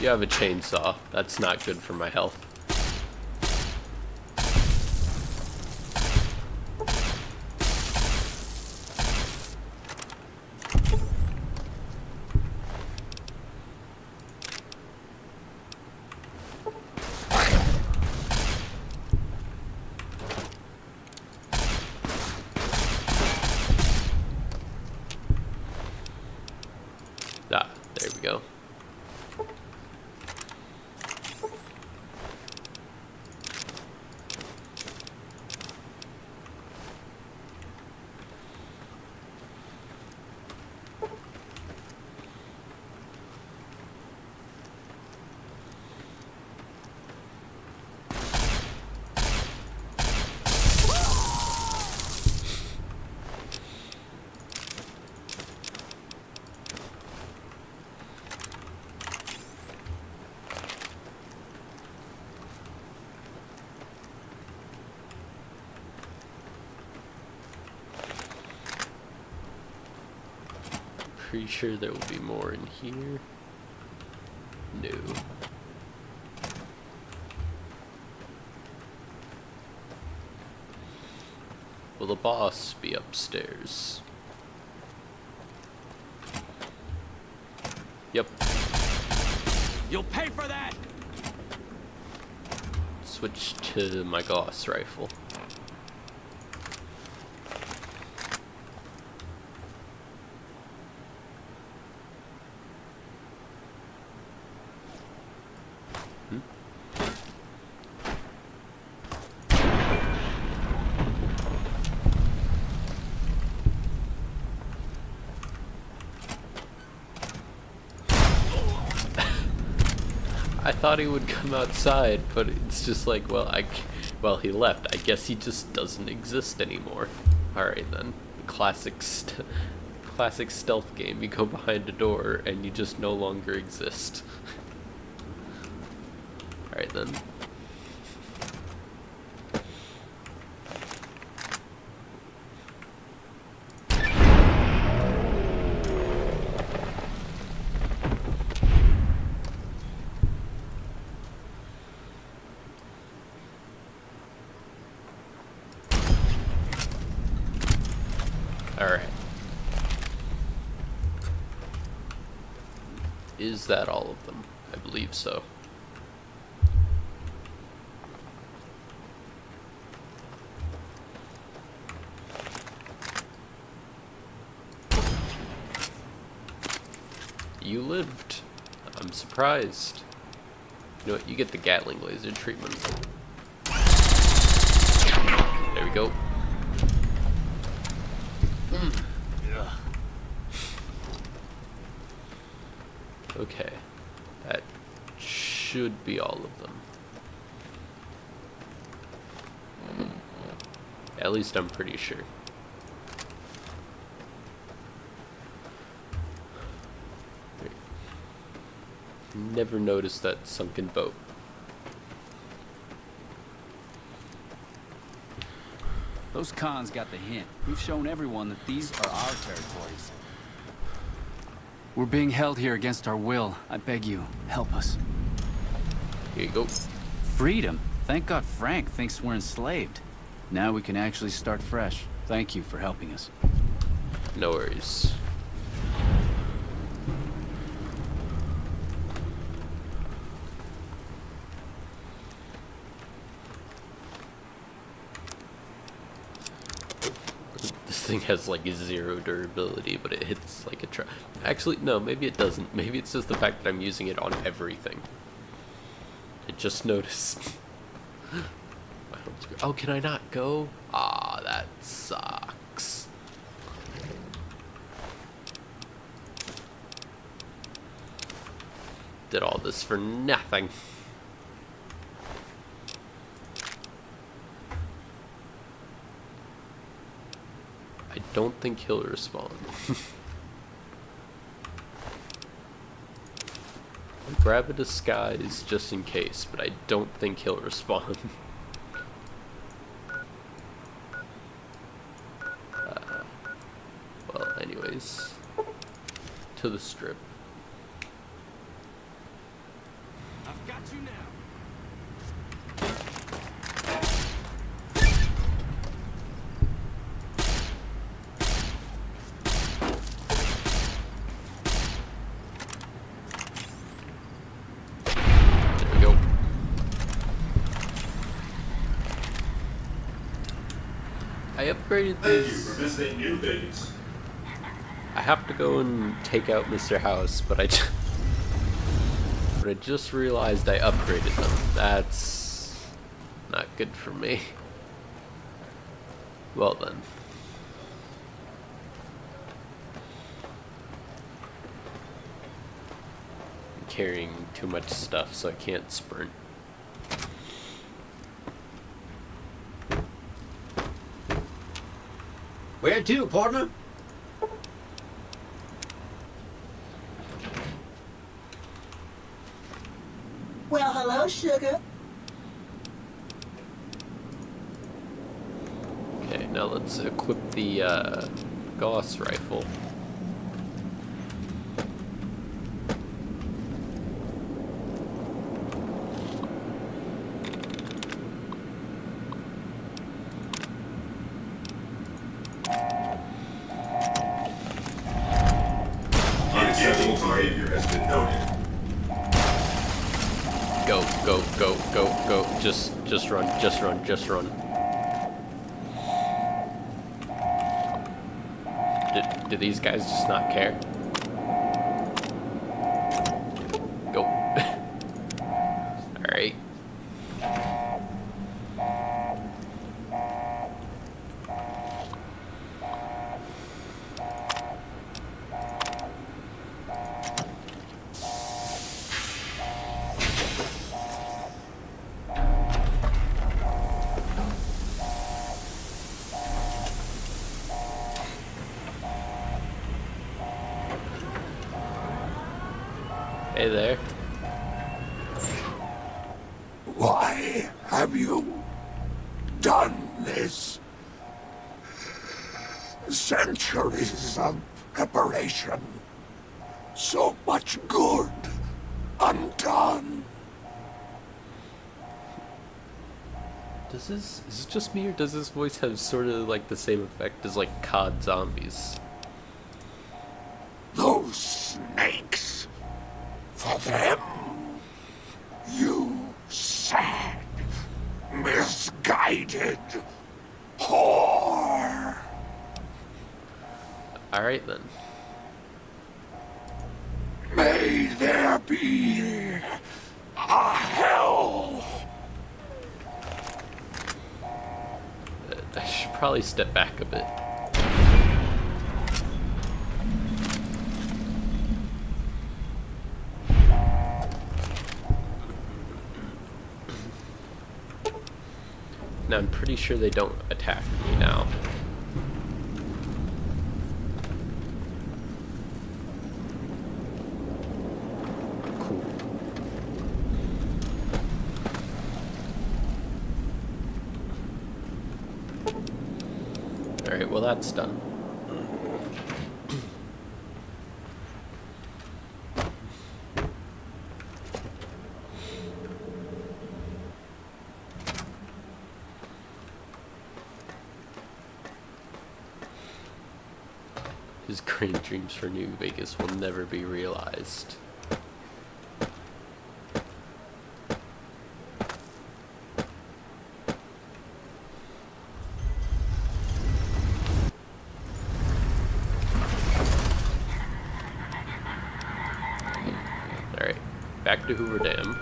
[SPEAKER 1] You have a chainsaw. That's not good for my health. Ah, there we go. pretty sure there will be more in here. No. Will the boss be upstairs? Yep.
[SPEAKER 13] You'll pay for that!
[SPEAKER 1] Switch to my Gauss rifle. I thought he would come outside, but it's just like, well, he left. I guess he just doesn't exist anymore. Alright then. The classic stealth game. You go behind a door and you just no longer exist. Alright then. Alright. Is that all of them? I believe so. You lived. I'm surprised. You know what? You get the Gatling laser treatment. There we go. Okay, that should be all of them. At least I'm pretty sure. Never noticed that sunken boat.
[SPEAKER 15] Those cons got the hint. We've shown everyone that these are our territories. We're being held here against our will. I beg you, help us.
[SPEAKER 1] Here you go.
[SPEAKER 15] Freedom? Thank God Frank thinks we're enslaved. Now we can actually start fresh. Thank you for helping us.
[SPEAKER 1] No worries. This thing has like 0 durability, but it hits like a truck. Actually, no, maybe it doesn't. Maybe it's just the fact that I'm using it on everything. I just noticed. Oh, can I not go? Ah, that sucks. Did all this for nothing. I don't think he'll respawn. I'll grab a disguise just in case, but I don't think he'll respawn. Well, anyways, to the strip.
[SPEAKER 13] I've got you now.
[SPEAKER 1] I upgraded these.
[SPEAKER 10] Thank you for visiting New Things.
[SPEAKER 1] I have to go and take out Mr. House, but I just realized I upgraded them. That's not good for me. Well then. I'm carrying too much stuff, so I can't sprint.
[SPEAKER 16] Where to, partner?
[SPEAKER 17] Well, hello, sugar.
[SPEAKER 1] Okay, now let's equip the Gauss rifle.
[SPEAKER 10] Unusual behavior has been noted.
[SPEAKER 1] Go, go, go, go, go. Just run, just run, just run. Do these guys just not care? Go. Alright. Hey there.
[SPEAKER 16] Why have you done this? Centuries of preparation. So much good undone.
[SPEAKER 1] Is this just me, or does this voice have sort of like the same effect as like COD zombies?
[SPEAKER 16] Those snakes. For them, you sad, misguided whore.
[SPEAKER 1] Alright then.
[SPEAKER 16] May there be a hell.
[SPEAKER 1] I should probably step back a bit. Now I'm pretty sure they don't attack me now. Cool. Alright, well that's done. His great dreams for New Vegas will never be realized. Alright, back to Hoover Dam.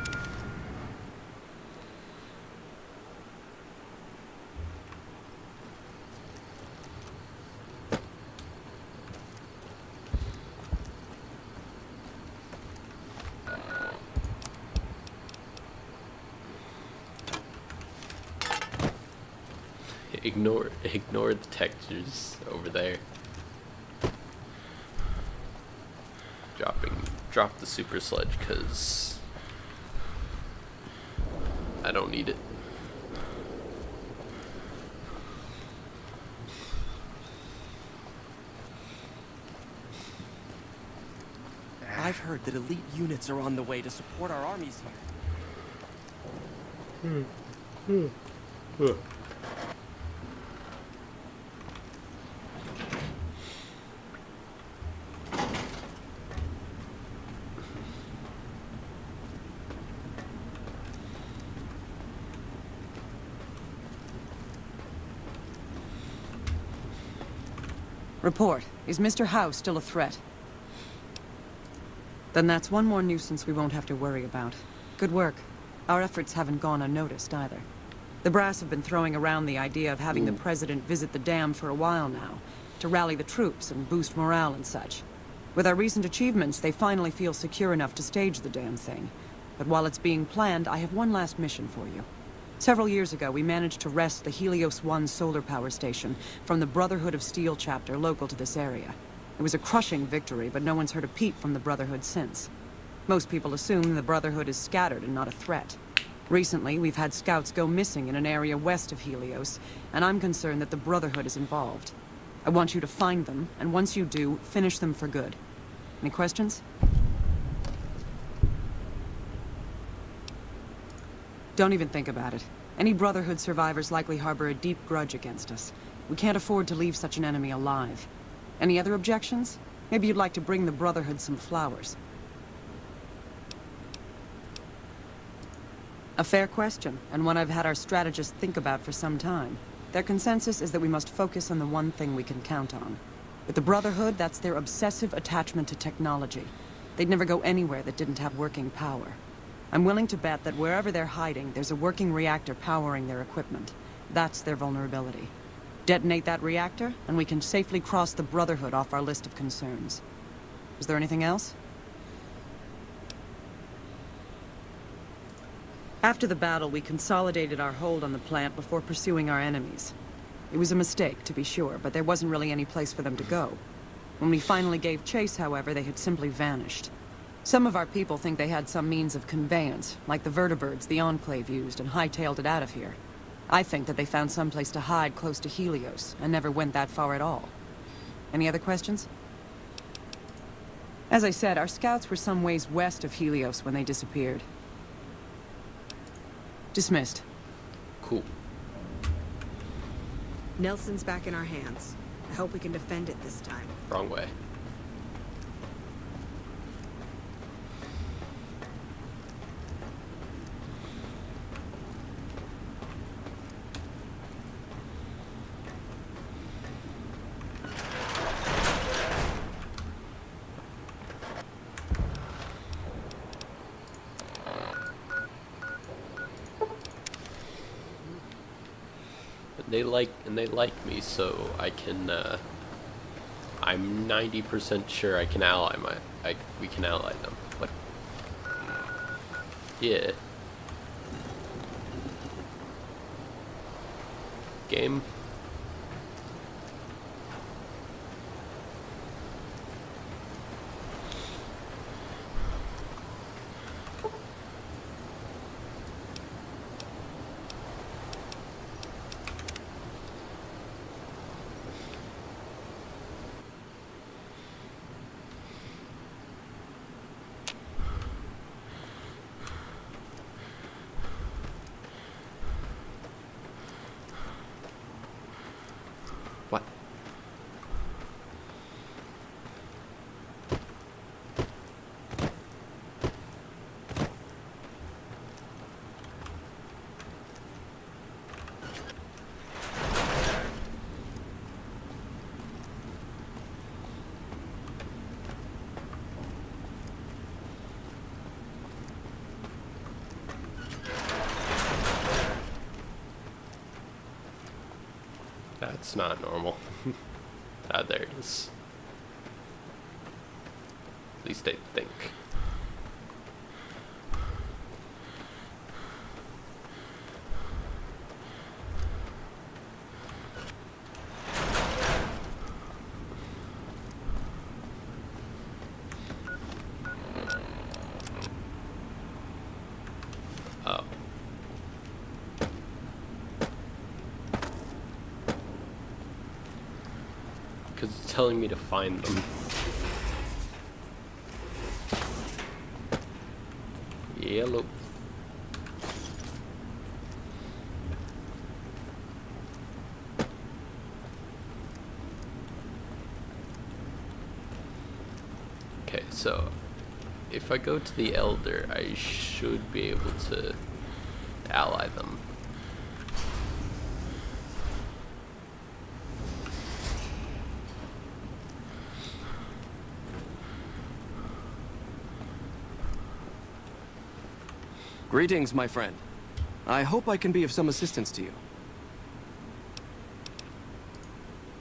[SPEAKER 1] Ignore the textures over there. Drop the super sledge because I don't need it.
[SPEAKER 13] I've heard that elite units are on the way to support our armies here.
[SPEAKER 18] Report. Is Mr. Howe still a threat? Then that's one more nuisance we won't have to worry about. Good work. Our efforts haven't gone unnoticed either. The brass have been throwing around the idea of having the president visit the dam for a while now, to rally the troops and boost morale and such. With our recent achievements, they finally feel secure enough to stage the damn thing. But while it's being planned, I have one last mission for you. Several years ago, we managed to wrest the Helios 1 solar power station from the Brotherhood of Steel chapter local to this area. It was a crushing victory, but no one's heard a peep from the Brotherhood since. Most people assume the Brotherhood is scattered and not a threat. Recently, we've had scouts go missing in an area west of Helios, and I'm concerned that the Brotherhood is involved. I want you to find them, and once you do, finish them for good. Any questions? Don't even think about it. Any Brotherhood survivors likely harbor a deep grudge against us. We can't afford to leave such an enemy alive. Any other objections? Maybe you'd like to bring the Brotherhood some flowers. A fair question, and one I've had our strategists think about for some time. Their consensus is that we must focus on the one thing we can count on. With the Brotherhood, that's their obsessive attachment to technology. They'd never go anywhere that didn't have working power. I'm willing to bet that wherever they're hiding, there's a working reactor powering their equipment. That's their vulnerability. Detonate that reactor, and we can safely cross the Brotherhood off our list of concerns. Is there anything else? After the battle, we consolidated our hold on the plant before pursuing our enemies. It was a mistake, to be sure, but there wasn't really any place for them to go. When we finally gave chase, however, they had simply vanished. Some of our people think they had some means of conveyance, like the vertibirds the Enclave used, and hightailed it out of here. I think that they found some place to hide close to Helios, and never went that far at all. Any other questions? As I said, our scouts were some ways west of Helios when they disappeared. Dismissed.
[SPEAKER 1] Cool.
[SPEAKER 3] Nelson's back in our hands. I hope we can defend it this time.
[SPEAKER 1] Wrong way. They like me, so I can. I'm 90% sure I can ally we can ally them. What? Yeah. Game. What? That's not normal. Ah, there it is. At least I think. Oh. Because it's telling me to find them. Yellow. Okay, so if I go to the Elder, I should be able to ally them.
[SPEAKER 13] Greetings, my friend. I hope I can be of some assistance to you.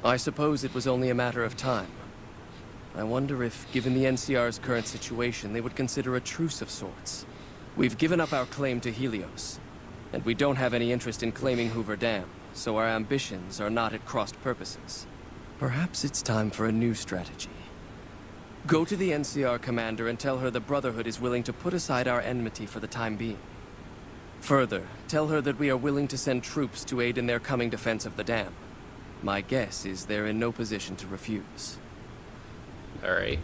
[SPEAKER 13] I suppose it was only a matter of time. I wonder if, given the NCR's current situation, they would consider a truce of sorts. We've given up our claim to Helios, and we don't have any interest in claiming Hoover Dam, so our ambitions are not at crossed purposes. Perhaps it's time for a new strategy. Go to the NCR commander and tell her the Brotherhood is willing to put aside our enmity for the time being. Further, tell her that we are willing to send troops to aid in their coming defense of the dam. My guess is they're in no position to refuse.
[SPEAKER 1] All right.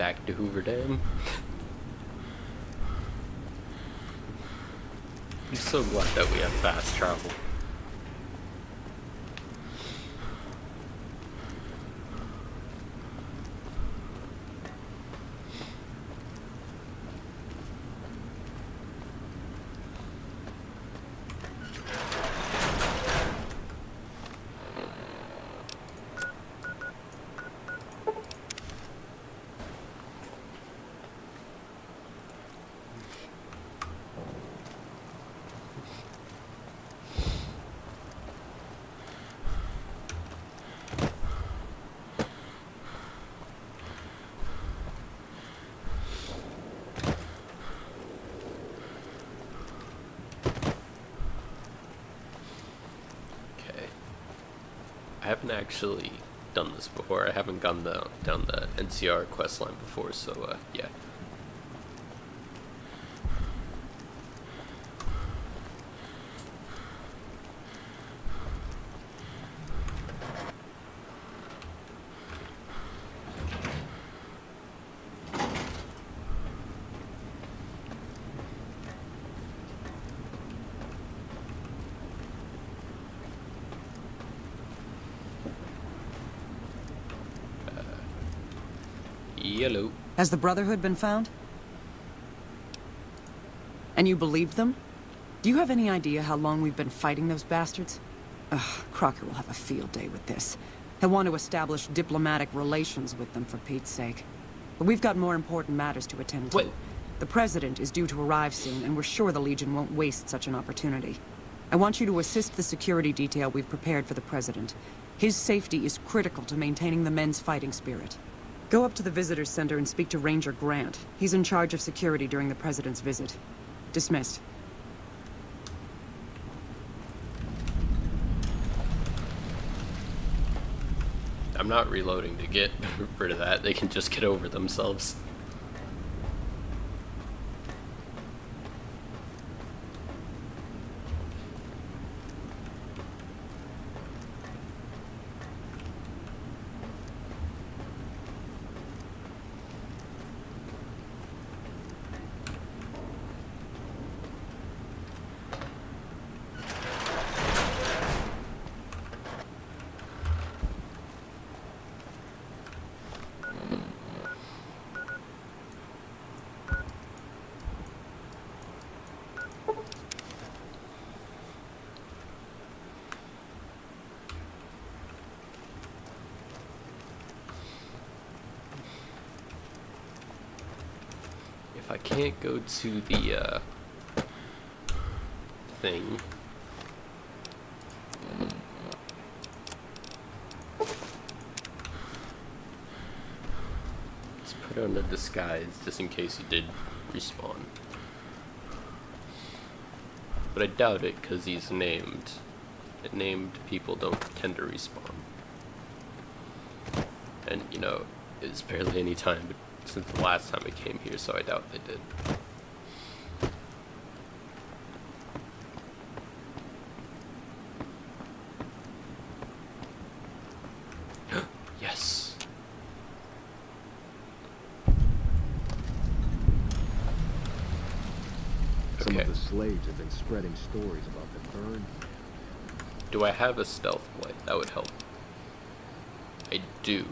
[SPEAKER 1] back to Hoover Dam. I'm so glad that we have fast travel. I haven't actually done this before. I haven't gone down the NCR quest line before, so yeah. Yellow.
[SPEAKER 18] Has the Brotherhood been found? And you believed them? Do you have any idea how long we've been fighting those bastards? Ugh, Crocker will have a field day with this. He'll want to establish diplomatic relations with them, for Pete's sake. But we've got more important matters to attend to.
[SPEAKER 1] What?
[SPEAKER 18] The President is due to arrive soon, and we're sure the Legion won't waste such an opportunity. I want you to assist the security detail we've prepared for the President. His safety is critical to maintaining the men's fighting spirit. Go up to the Visitors Center and speak to Ranger Grant. He's in charge of security during the President's visit. Dismissed.
[SPEAKER 1] I'm not reloading to get rid of that. They can just get over themselves. If I can't go to the thing, let's put on a disguise just in case he did respawn. But I doubt it because he's named. And named people don't tend to respawn. And you know, it's barely any time since the last time I came here, so I doubt they did. Yes.
[SPEAKER 19] Some of the slaves have been spreading stories about the burn.
[SPEAKER 1] Do I have a stealth plate? That would help. I do.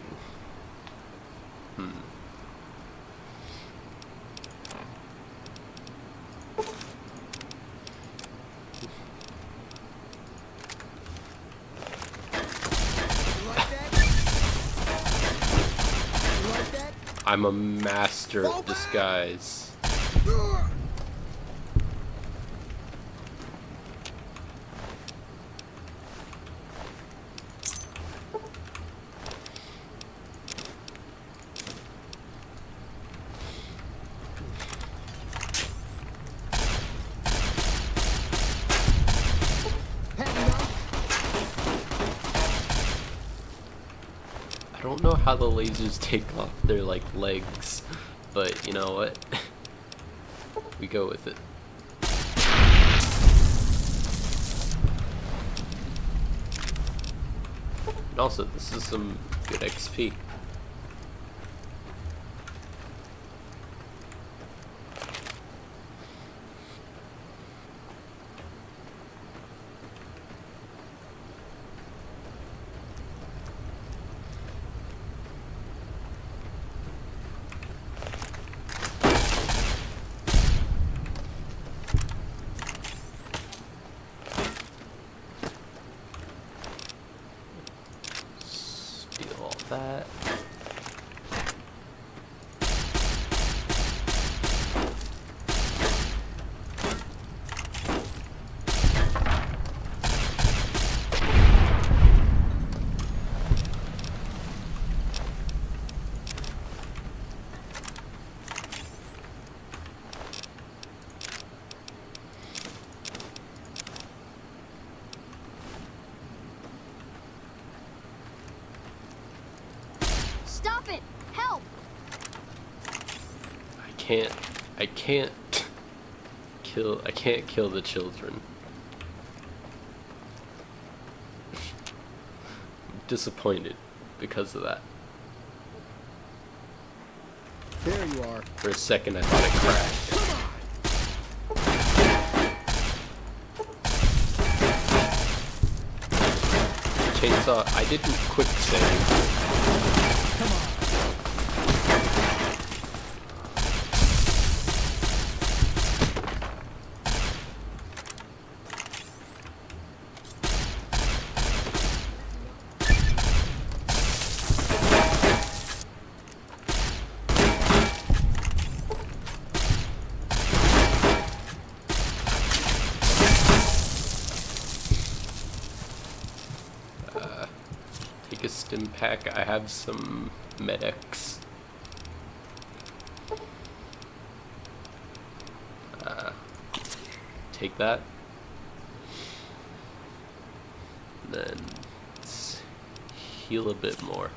[SPEAKER 1] I'm a master of disguise. I don't know how the lasers take off their like legs, but you know what? We go with it. And also, this is some good XP. that.
[SPEAKER 4] Stop it! Help!
[SPEAKER 1] I can't kill the children. I'm disappointed because of that.
[SPEAKER 19] There you are.
[SPEAKER 1] For a second I thought it crashed. Chainsaw, I didn't quick save. Take a stim pack. I have some medics. Take that. Then let's heal a bit more.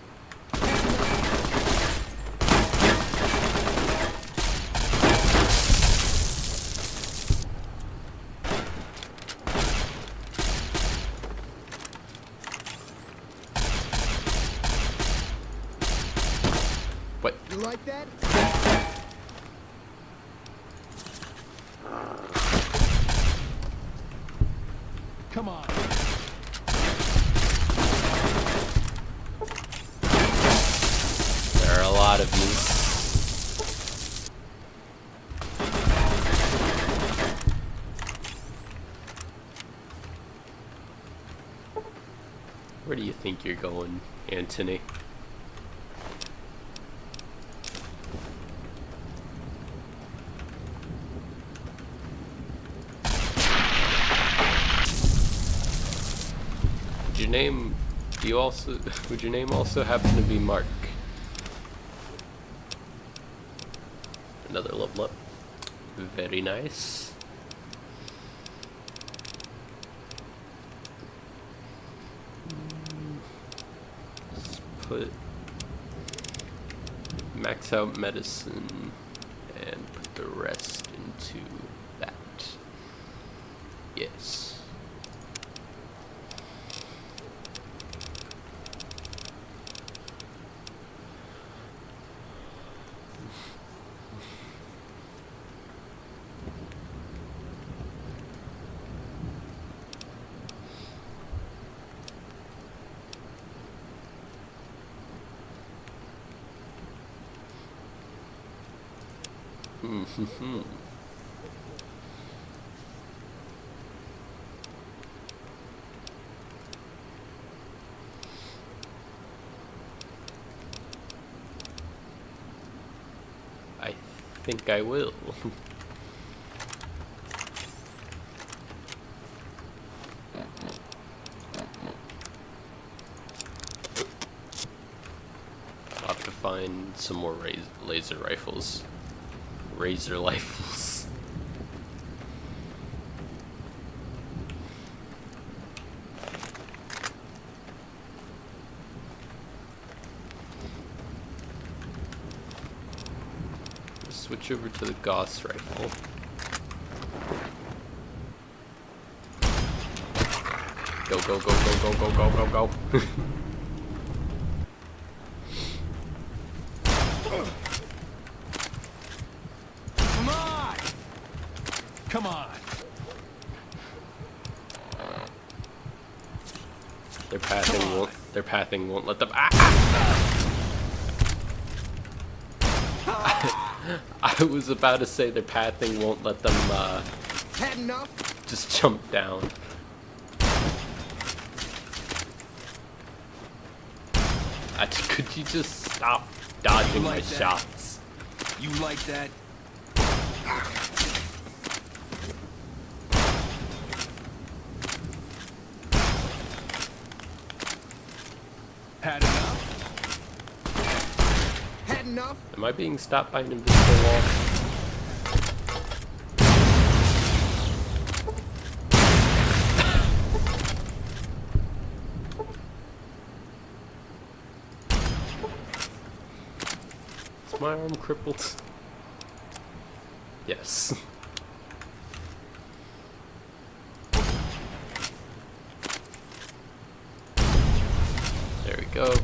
[SPEAKER 1] What?
[SPEAKER 19] You like that? Come on.
[SPEAKER 1] There are a lot of you. Where do you think you're going, Anthony? Would your name also happen to be Mark? Another level up. Very nice. Let's put max out medicine and put the rest into that. Yes. I think I will. I'll have to find some more laser rifles. Razor rifles. Switch over to the Gauss rifle. Go, go, go, go, go, go, go, go, go.
[SPEAKER 16] Come on! Come on!
[SPEAKER 1] Their pathing won't let them. Ah! I was about to say their pathing won't let them
[SPEAKER 8] Had enough?
[SPEAKER 1] just jump down. Could you just stop dodging my shots?
[SPEAKER 7] You like that? Had enough?
[SPEAKER 8] Had enough?
[SPEAKER 1] Am I being stopped by an invisible wall? Is my arm crippled? Yes. There we go.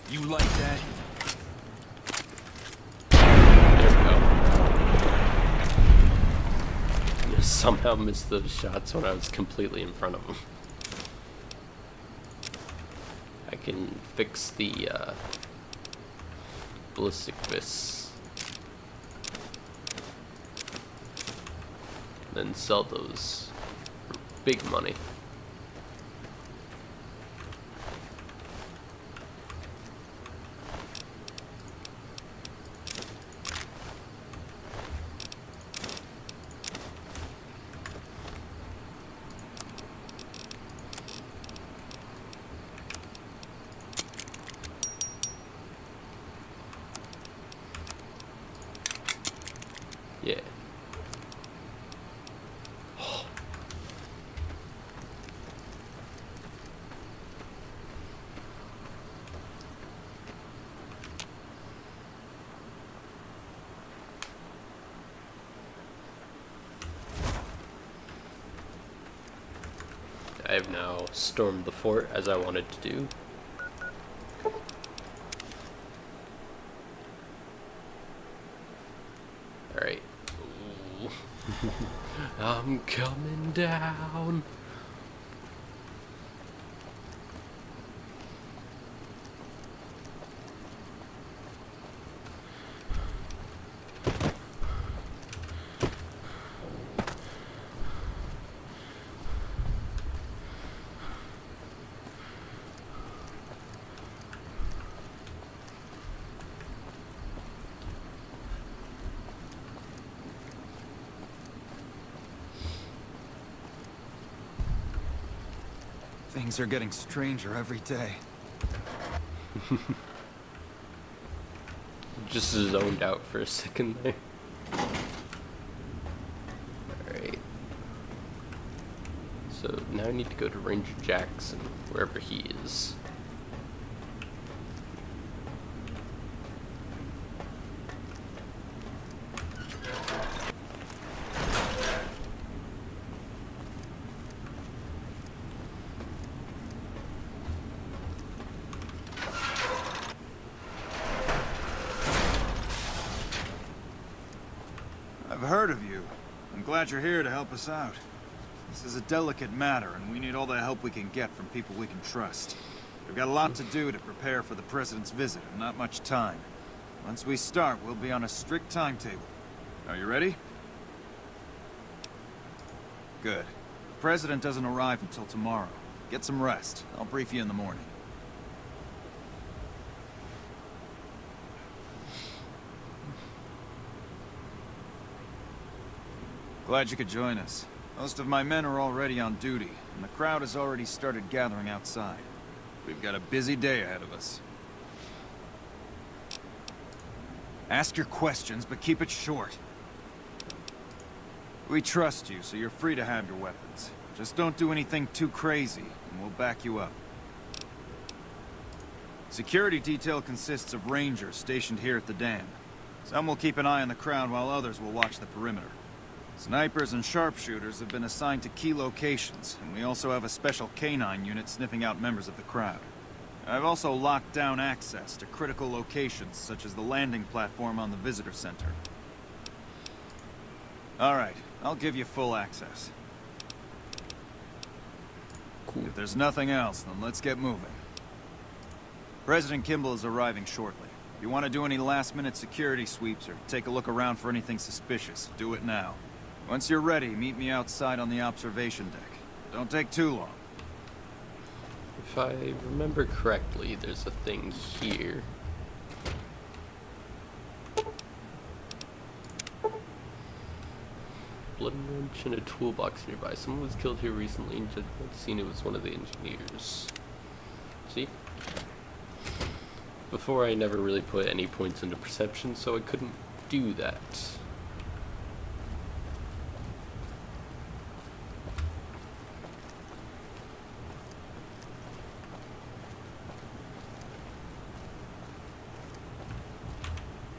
[SPEAKER 7] You like that?
[SPEAKER 1] There we go. Just somehow missed those shots when I was completely in front of them. I can fix the ballistic fists. Then sell those for big money. Yeah. I have now stormed the fort as I wanted to do. Alright. I'm coming down.
[SPEAKER 7] Things are getting stranger every day.
[SPEAKER 1] Just zoned out for a second there. Alright. So now I need to go to Ranger Jackson, wherever he is.
[SPEAKER 7] I've heard of you. I'm glad you're here to help us out. This is a delicate matter, and we need all the help we can get from people we can trust. We've got a lot to do to prepare for the President's visit, and not much time. Once we start, we'll be on a strict timetable. Are you ready? Good. The President doesn't arrive until tomorrow. Get some rest. I'll brief you in the morning. Glad you could join us. Most of my men are already on duty, and the crowd has already started gathering outside. We've got a busy day ahead of us. Ask your questions, but keep it short. We trust you, so you're free to have your weapons. Just don't do anything too crazy, and we'll back you up. Security detail consists of rangers stationed here at the dam. Some will keep an eye on the crowd while others will watch the perimeter. Snipers and sharpshooters have been assigned to key locations, and we also have a special canine unit sniffing out members of the crowd. I've also locked down access to critical locations, such as the landing platform on the visitor center. Alright, I'll give you full access.
[SPEAKER 1] Cool.
[SPEAKER 7] If there's nothing else, then let's get moving. President Kimball is arriving shortly. If you want to do any last-minute security sweeps or take a look around for anything suspicious, do it now. Once you're ready, meet me outside on the observation deck. Don't take too long.
[SPEAKER 1] If I remember correctly, there's a thing here. Blood wrench and a toolbox nearby. Someone was killed here recently and just seen it was one of the engineers. See? Before I never really put any points into perception, so I couldn't do that.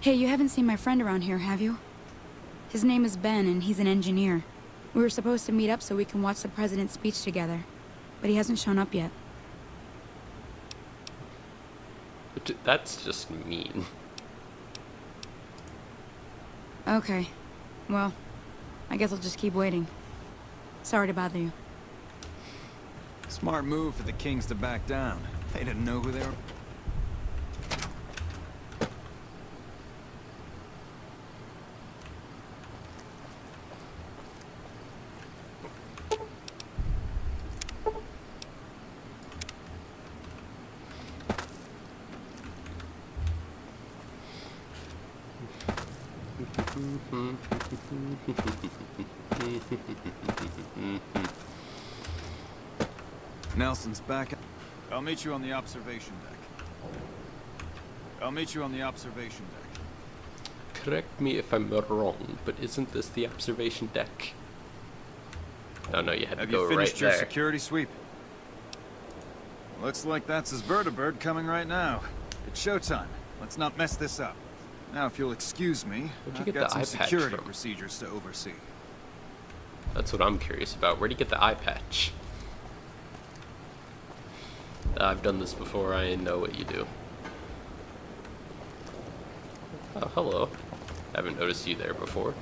[SPEAKER 20] Hey, you haven't seen my friend around here, have you? His name is Ben, and he's an engineer. We were supposed to meet up so we can watch the president's speech together, but he hasn't shown up yet.
[SPEAKER 1] That's just mean.
[SPEAKER 20] Okay. Well, I guess I'll just keep waiting. Sorry to bother you.
[SPEAKER 7] Smart move for the Kings to back down. They didn't know who they were. Nelson's back. I'll meet you on the observation deck. I'll meet you on the observation deck.
[SPEAKER 1] Correct me if I'm wrong, but isn't this the observation deck? Oh no, you had to go right there. Have you finished your
[SPEAKER 7] security sweep? Looks like that's his vertibird coming right now. It's showtime. Let's not mess this up. Now, if you'll excuse me, I've got some security procedures to oversee.
[SPEAKER 1] That's what I'm curious about. Where'd you get the eye patch? I've done this before. I know what you do. Oh, hello. Haven't noticed you there before.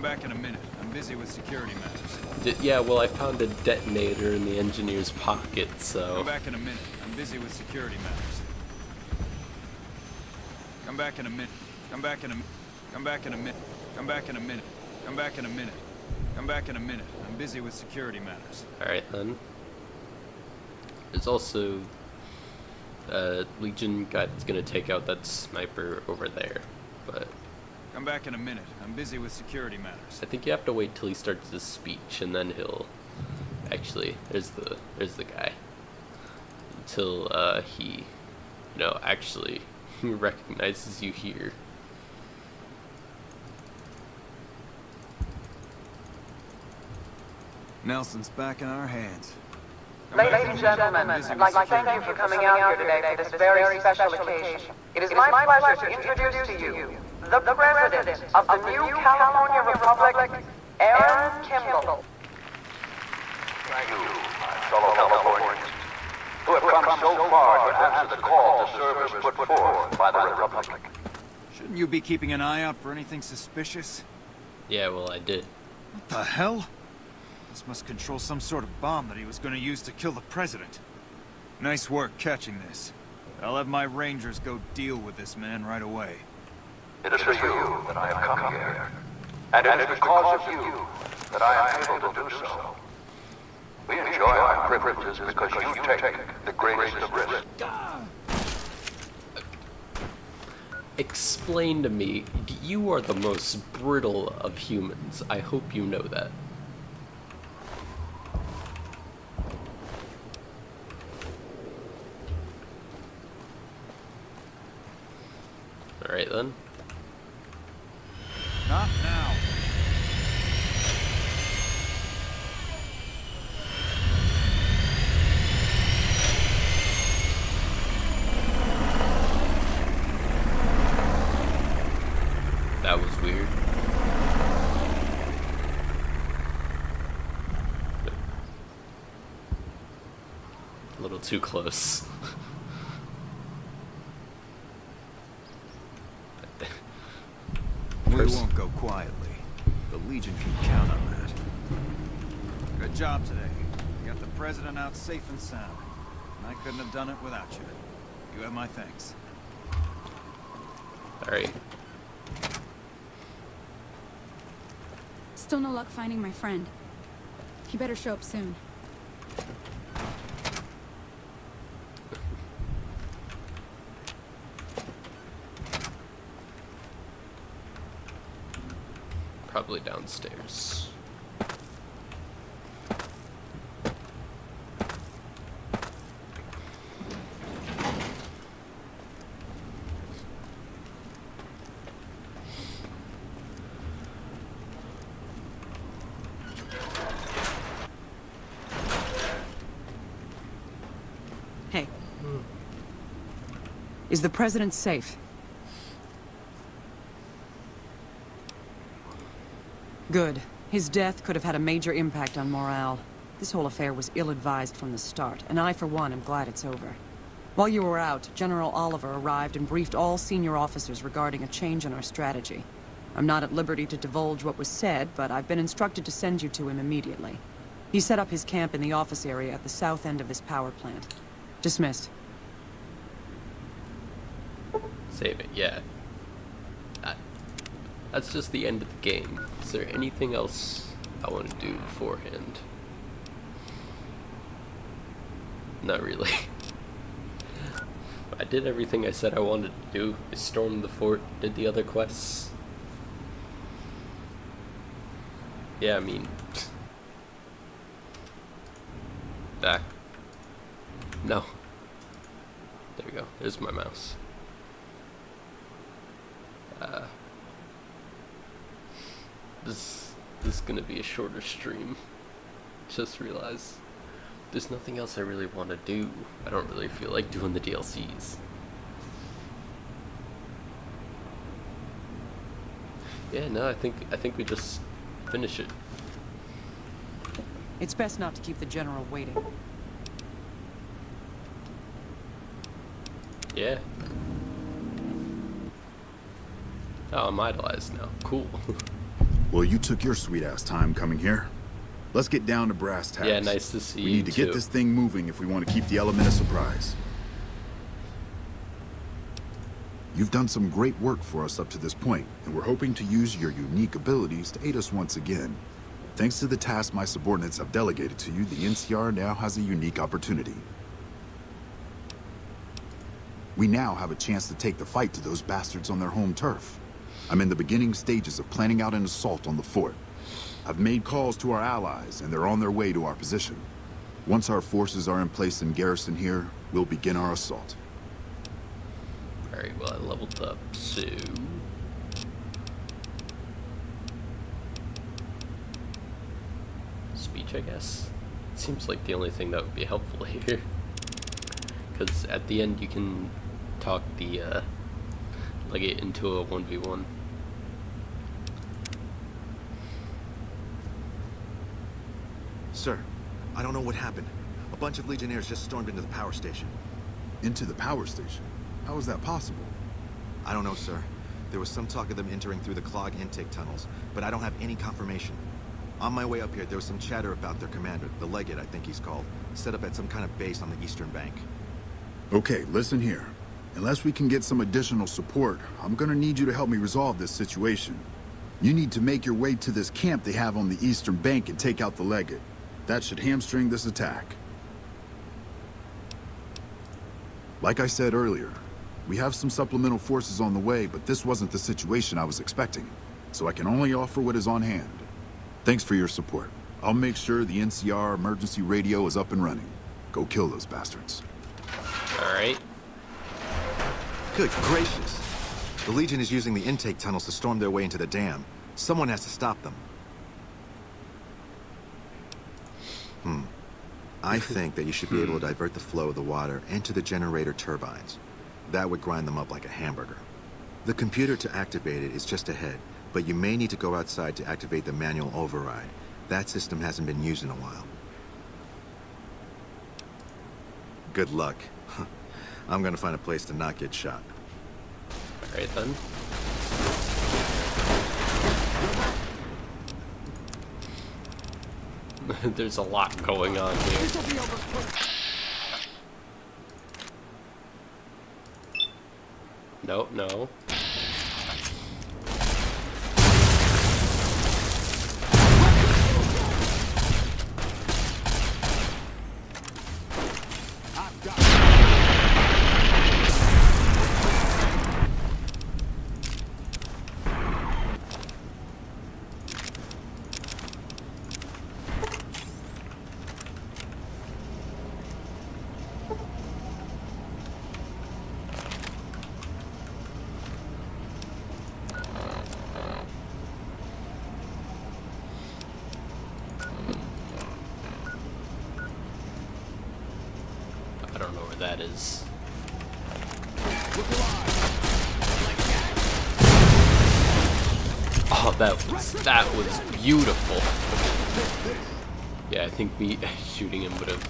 [SPEAKER 7] Back in a minute. I'm busy with security matters.
[SPEAKER 1] Yeah, well, I found a detonator in the engineer's pocket, so...
[SPEAKER 7] Come back in a minute. I'm busy with security matters. Come back in a minute. Come back in a... Come back in a minute. Come back in a minute. Come back in a minute. Come back in a minute. I'm busy with security matters.
[SPEAKER 1] Alright, then. There's also... Legion guy's gonna take out that sniper over there, but...
[SPEAKER 7] Come back in a minute. I'm busy with security matters.
[SPEAKER 1] I think you have to wait till he starts his speech, and then he'll... Actually, there's the guy. Until, he... actually recognizes you here.
[SPEAKER 7] Nelson's back in our hands.
[SPEAKER 21] Ladies and gentlemen, I'd like to thank you for coming out here today for this very special occasion. It is my pleasure to introduce to you the President of the new California Republic, Aaron Kimball.
[SPEAKER 22] Thank you, my fellow Californians, who have come so far to answer the call to service put forth by the Republic.
[SPEAKER 7] Shouldn't you be keeping an eye out for anything suspicious?
[SPEAKER 1] Yeah, well, I did.
[SPEAKER 7] What the hell? This must control some sort of bomb that he was going to use to kill the President. Nice work catching this. I'll have my Rangers go deal with this man right away.
[SPEAKER 22] It is for you that I have come here. And it is because of you that I am able to do so. We enjoy our privileges because you take the greatest of risks.
[SPEAKER 1] Explain to me, you are the most brittle of humans. I hope you know that. Alright then.
[SPEAKER 7] Not now.
[SPEAKER 1] That was weird. A little too close.
[SPEAKER 7] We won't go quietly. The Legion can count on that. Good job today. You got the president out safe and sound. And I couldn't have done it without you. You have my thanks.
[SPEAKER 1] Alright.
[SPEAKER 20] Still no luck finding my friend. He better show up soon.
[SPEAKER 1] Probably downstairs.
[SPEAKER 3] Hey.
[SPEAKER 18] Is the president safe? Good. His death could have had a major impact on morale. This whole affair was ill-advised from the start, and I, for one, am glad it's over. While you were out, General Oliver arrived and briefed all senior officers regarding a change in our strategy. I'm not at liberty to divulge what was said, but I've been instructed to send you to him immediately. He set up his camp in the office area at the south end of this power plant. Dismissed.
[SPEAKER 1] Save it, yeah. That's just the end of the game. Is there anything else I want to do beforehand? Not really. I did everything I said I wanted to do. I stormed the fort, did the other quests. Yeah, I mean... Back. No. There we go. There's my mouse. This is gonna be a shorter stream. Just realized there's nothing else I really want to do. I don't really feel like doing the DLCs. Yeah, no, I think we just finish it.
[SPEAKER 18] It's best not to keep the general waiting.
[SPEAKER 1] Yeah. Oh, I'm idolized now. Cool.
[SPEAKER 2] Well, you took your sweet-ass time coming here. Let's get down to brass tacks.
[SPEAKER 1] Yeah, nice to see you,
[SPEAKER 2] We need to get this thing moving if we want to keep the element of surprise. You've done some great work for us up to this point, and we're hoping to use your unique abilities to aid us once again. Thanks to the task my subordinates have delegated to you, the NCR now has a unique opportunity. We now have a chance to take the fight to those bastards on their home turf. I'm in the beginning stages of planning out an assault on the fort. I've made calls to our allies, and they're on their way to our position. Once our forces are in place in garrison here, we'll begin our assault.
[SPEAKER 1] Alright, well, I leveled up, so... Speech, I guess? It seems like the only thing that would be helpful here. Because at the end you can talk the, legate into a 1v1.
[SPEAKER 9] Sir, I don't know what happened. A bunch of Legionnaires just stormed into the power station.
[SPEAKER 2] Into the power station? How is that possible?
[SPEAKER 9] I don't know, sir. There was some talk of them entering through the clog intake tunnels, but I don't have any confirmation. On my way up here, there was some chatter about their commander, the Legate, I think he's called, set up at some kind of base on the eastern bank.
[SPEAKER 2] Okay, listen here. Unless we can get some additional support, I'm gonna need you to help me resolve this situation. You need to make your way to this camp they have on the eastern bank and take out the Legate. That should hamstring this attack. Like I said earlier, we have some supplemental forces on the way, but this wasn't the situation I was expecting, so I can only offer what is on hand. Thanks for your support. I'll make sure the NCR emergency radio is up and running. Go kill those bastards.
[SPEAKER 1] Alright.
[SPEAKER 9] Good gracious. The Legion is using the intake tunnels to storm their way into the dam. Someone has to stop them. I think that you should be able to divert the flow of the water into the generator turbines. That would grind them up like a hamburger. The computer to activate it is just ahead, but you may need to go outside to activate the manual override. That system hasn't been used in a while. Good luck. I'm gonna find a place to not get shot.
[SPEAKER 1] Alright then. There's a lot going on here. No. I don't know where that is. Oh, that was beautiful. Yeah, I think me shooting him would have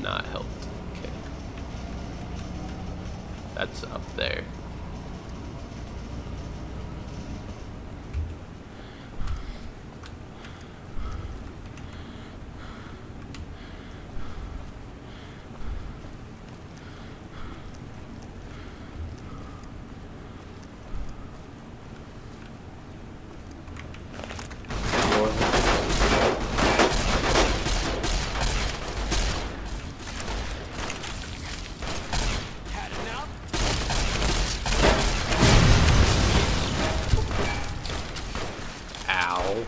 [SPEAKER 1] not helped. Okay. That's up there. Ow.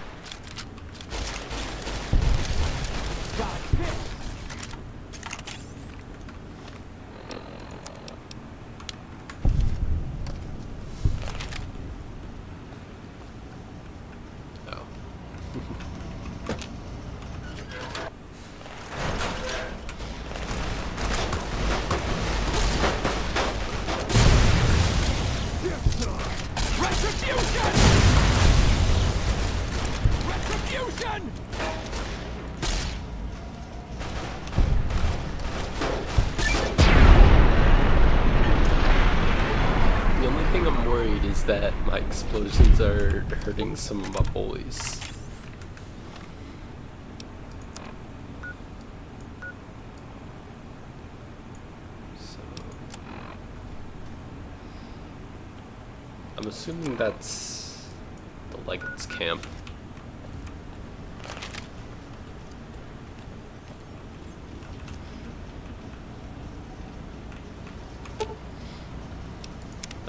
[SPEAKER 1] The only thing I'm worried is that my explosions are hurting some of my boys. So I'm assuming that's the Legates camp.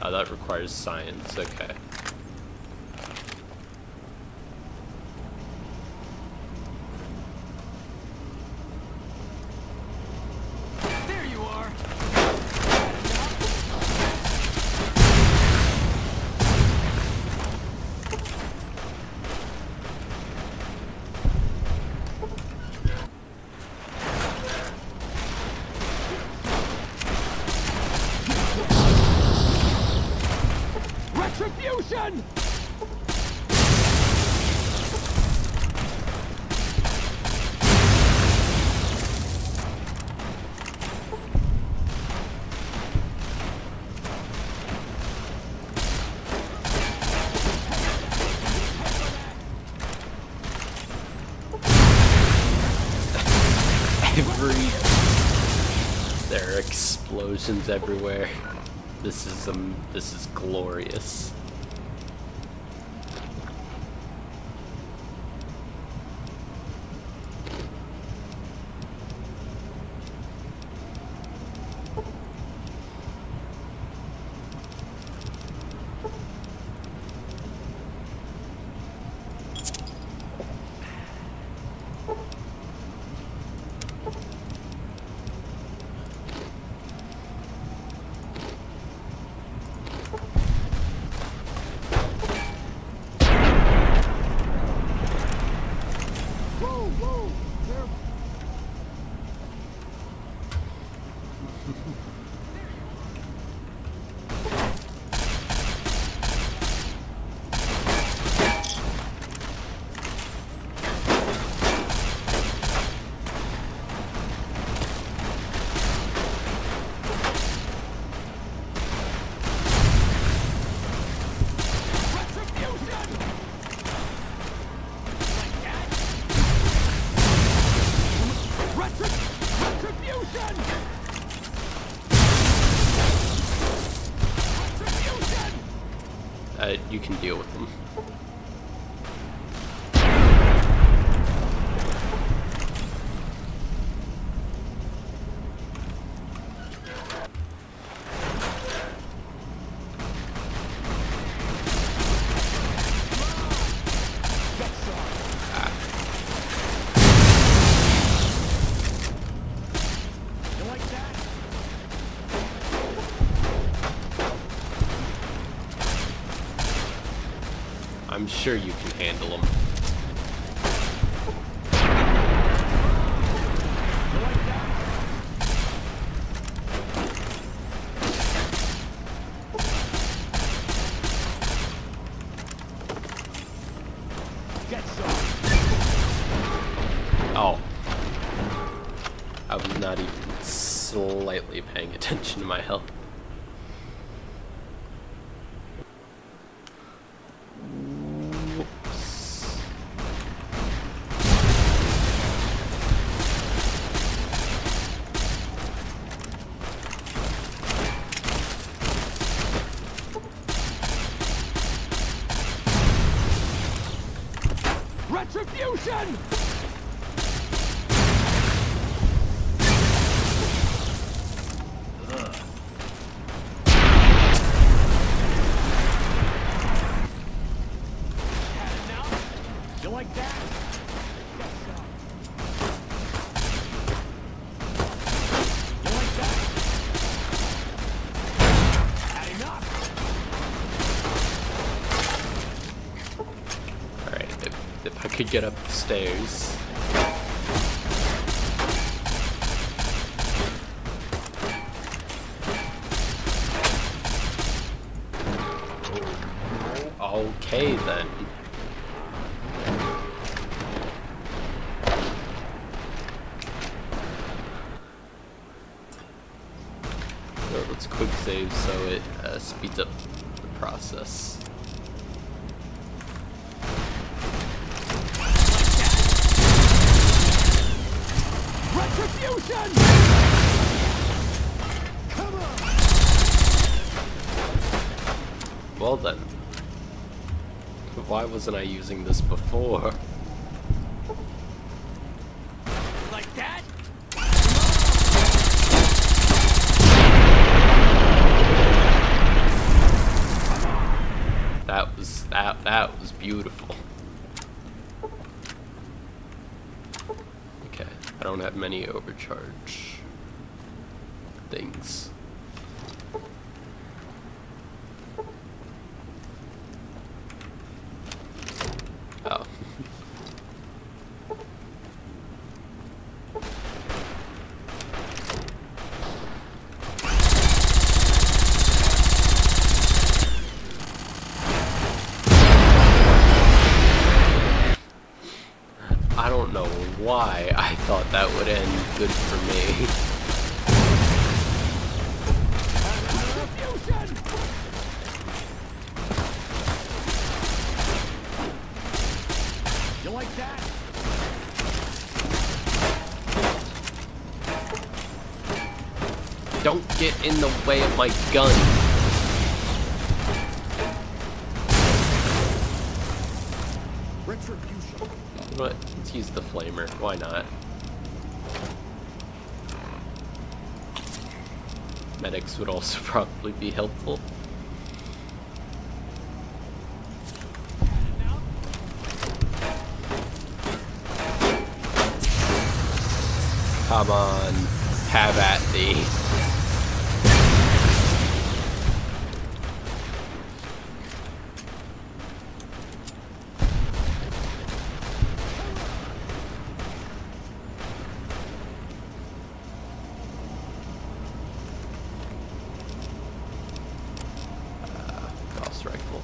[SPEAKER 1] Oh, that requires science, okay.
[SPEAKER 16] There you are. Retribution!
[SPEAKER 1] There are explosions everywhere. This is glorious. You can deal with them. I'm sure you can handle them. Oh. I was not even slightly paying attention to my health.
[SPEAKER 16] Retribution! You like that? You like that? Had enough?
[SPEAKER 1] Alright, if I could get up the stairs. Okay then. So let's quick save so it speeds up the process.
[SPEAKER 16] Retribution! Come on!
[SPEAKER 1] Well then. Why wasn't I using this before?
[SPEAKER 16] Like that?
[SPEAKER 1] That was beautiful. Okay, I don't have many overcharge things. Oh. I don't know why I thought that would end good for me.
[SPEAKER 16] You like that?
[SPEAKER 1] Don't get in the way of my gun.
[SPEAKER 16] Retribution.
[SPEAKER 1] You know what? Let's use the flamer. Why not? Medics would also probably be helpful. Come on, have at thee. Gauss rifle.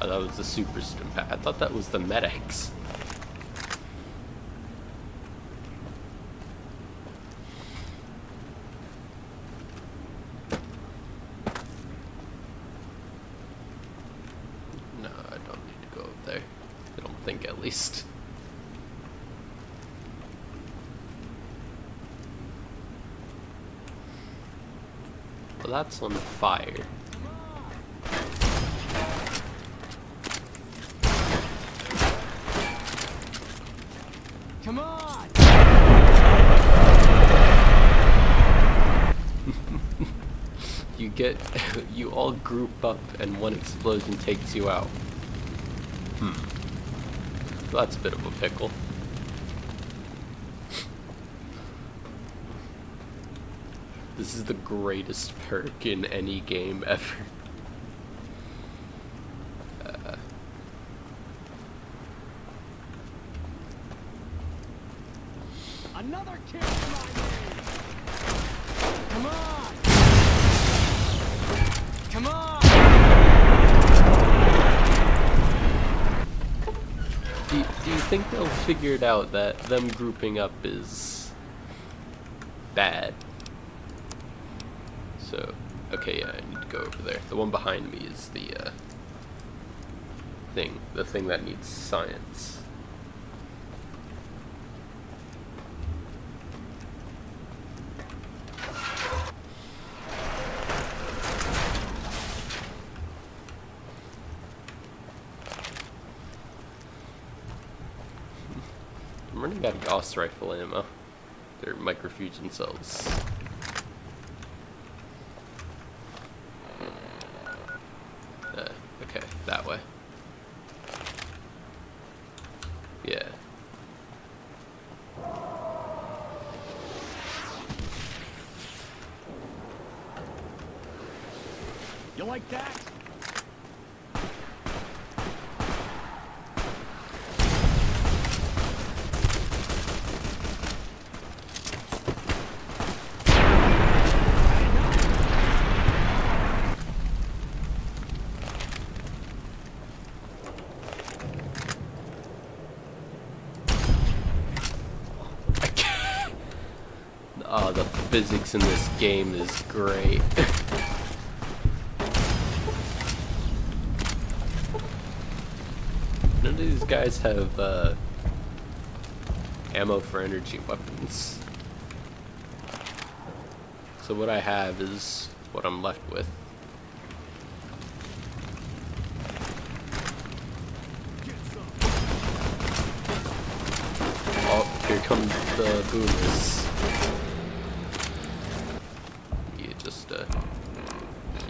[SPEAKER 1] Oh, that was the super stimpak. I thought that was the medics. No, I don't need to go up there. I don't think, at least. Well, that's on fire.
[SPEAKER 16] Come on!
[SPEAKER 1] You all group up and one explosion takes you out. Well, that's a bit of a pickle. This is the greatest perk in any game ever.
[SPEAKER 16] Another kill in my name! Come on! Come on!
[SPEAKER 1] Do you think they'll figure it out that them grouping up is bad? So, okay, yeah, I need to go over there. The one behind me is the thing that needs science. I'm running out of Gauss rifle ammo. They're microfusion cells. Okay, that way. Yeah.
[SPEAKER 16] You like that?
[SPEAKER 1] Oh, the physics in this game is great. None of these guys have ammo for energy weapons. So what I have is what I'm left with. Oh, here comes the boomers. You just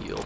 [SPEAKER 1] heal.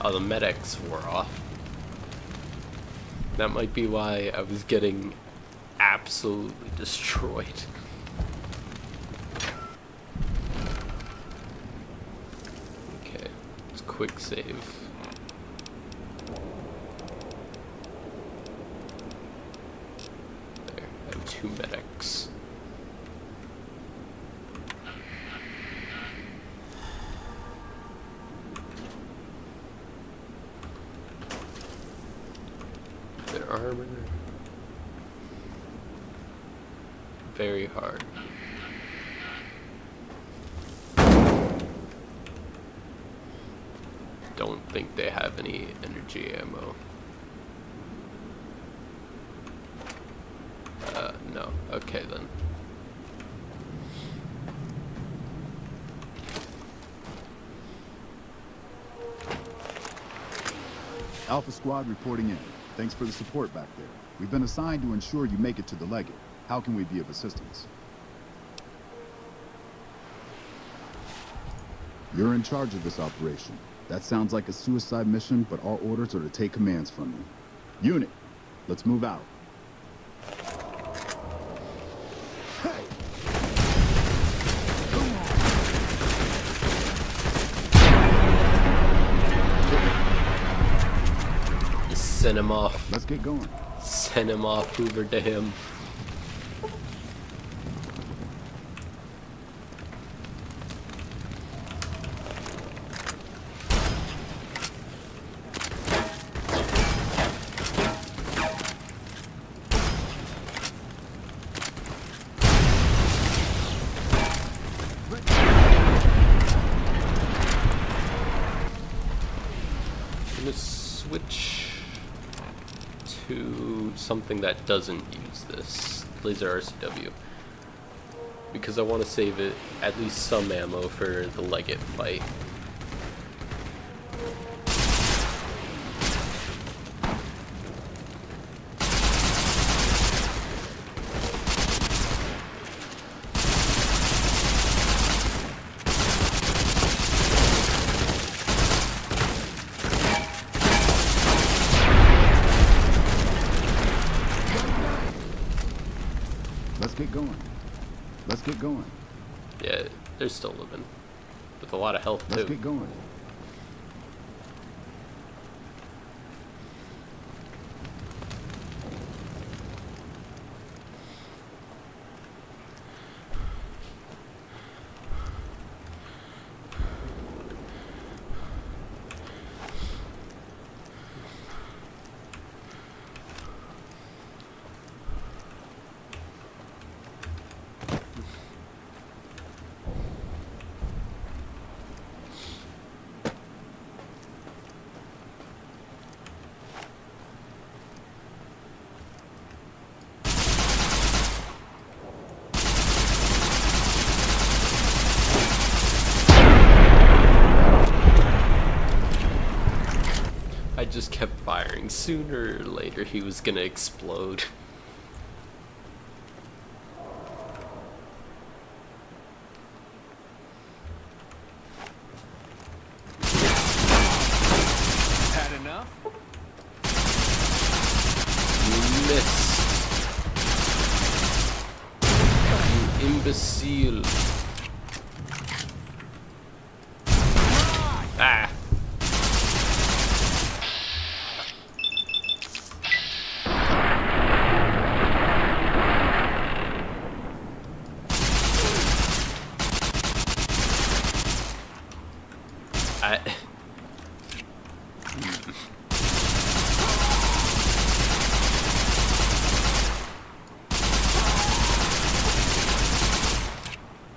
[SPEAKER 1] Oh, the medics wore off. That might be why I was getting absolutely destroyed. Okay, let's quick save. There, I have 2 medics. Their armor. Very hard. Don't think they have any energy ammo. No. Okay then.
[SPEAKER 2] Alpha Squad reporting in. Thanks for the support back there. We've been assigned to ensure you make it to the Legate. How can we be of assistance? You're in charge of this operation. That sounds like a suicide mission, but our orders are to take commands from you. Unit, let's move out.
[SPEAKER 1] Send him off.
[SPEAKER 2] Let's get going.
[SPEAKER 1] Send him off, Hoover to him. Switch to something that doesn't use this laser RCW because I want to save it at least some ammo for the Leggett fight.
[SPEAKER 2] Let's get going.
[SPEAKER 1] Yeah, they're still living. With a lot of health, too.
[SPEAKER 2] Let's get going.
[SPEAKER 1] I just kept firing. Sooner or later, he was gonna explode.
[SPEAKER 15] Had enough?
[SPEAKER 1] You missed. You imbecile. Ah.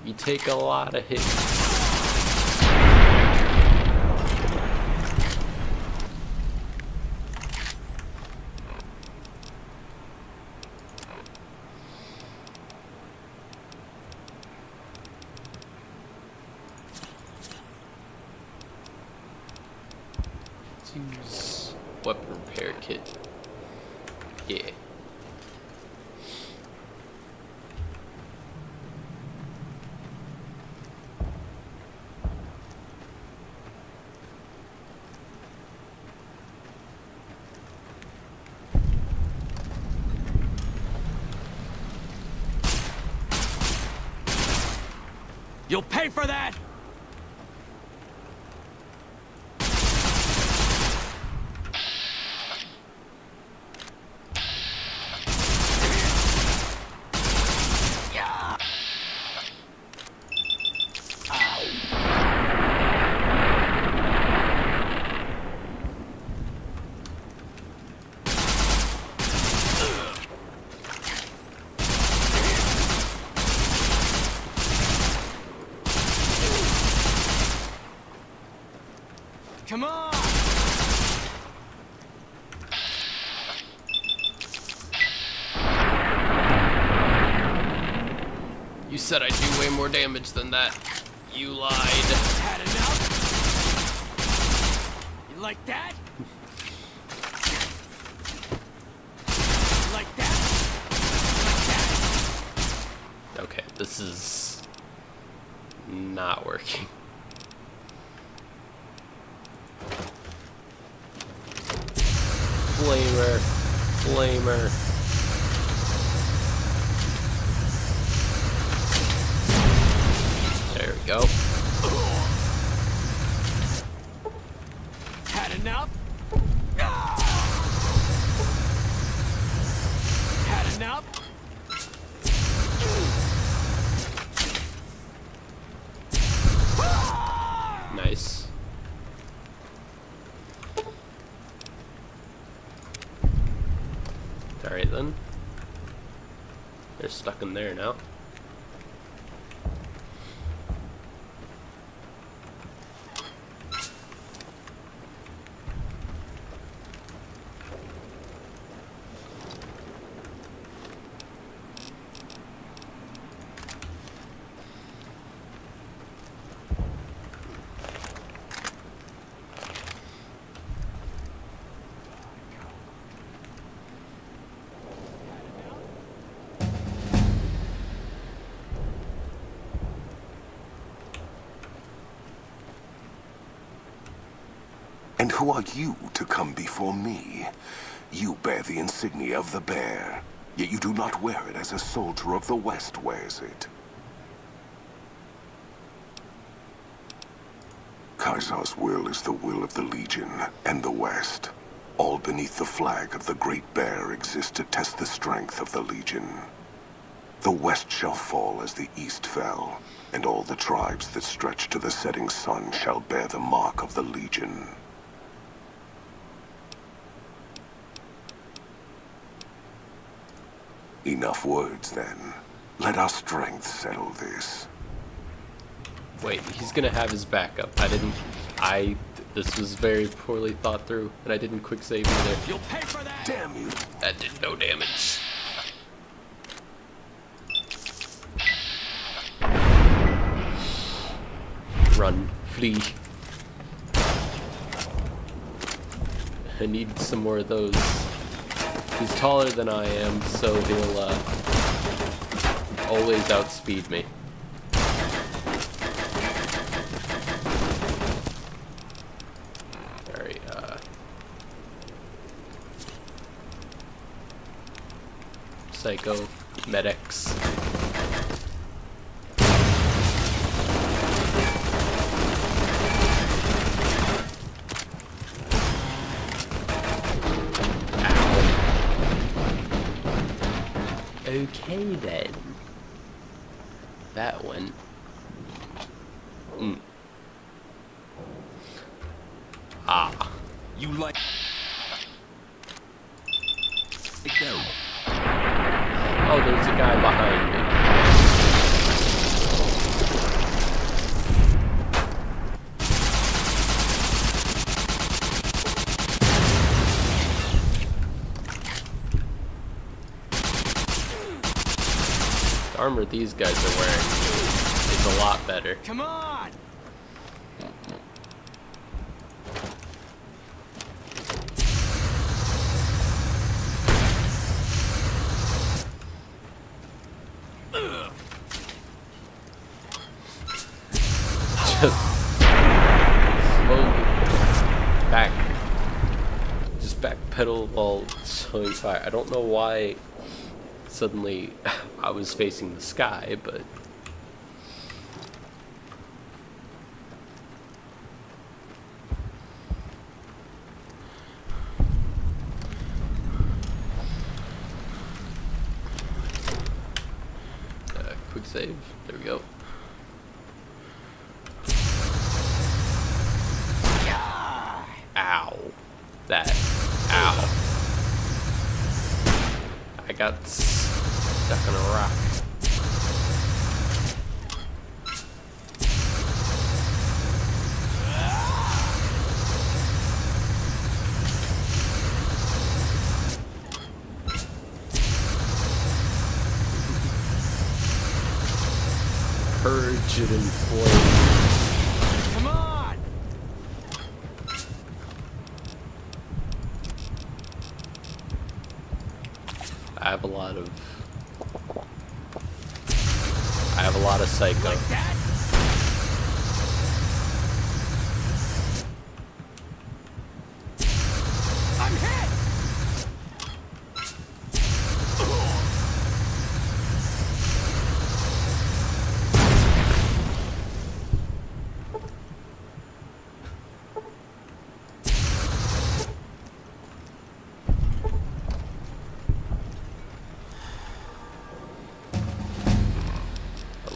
[SPEAKER 1] You take a lot of hits. Use weapon repair kit. Yeah.
[SPEAKER 15] You'll pay for that! Come on!
[SPEAKER 1] You said I'd do way more damage than that. You lied.
[SPEAKER 15] Had enough? You like that? You like that?
[SPEAKER 1] Okay, this is not working. Flamer. Flamer. There we go.
[SPEAKER 15] Had enough?
[SPEAKER 1] They're stuck in there now.
[SPEAKER 5] And who are you to come before me? You bear the insignia of the bear, yet you do not wear it as a soldier of the West wears it. Kaisar's will is the will of the Legion and the West. All beneath the flag of the Great Bear exists to test the strength of the Legion. The West shall fall as the East fell, and all the tribes that stretch to the setting sun shall bear the mark of the Legion. Enough words, then. Let our strength settle this.
[SPEAKER 1] Wait, he's gonna have his backup. This was very poorly thought through, and I didn't quick save either.
[SPEAKER 5] You'll pay for that! Damn you!
[SPEAKER 1] That did no damage. Run, flee. I need some more of those. He's taller than I am, so he'll always outspeed me. Alright, Psycho, medics. Okay then. That went. Ah.
[SPEAKER 5] You like...
[SPEAKER 1] Oh, there's a guy behind me. The armor these guys are wearing is a lot better.
[SPEAKER 16] Come on!
[SPEAKER 1] Just backpedal while showing fire. I don't know why suddenly I was facing the sky, but quick save. There we go. Ow. That. Ow. I got stuck on a rock. Purge it in flames.
[SPEAKER 16] Come on!
[SPEAKER 1] I have a lot of psycho.
[SPEAKER 16] Like that? I'm hit!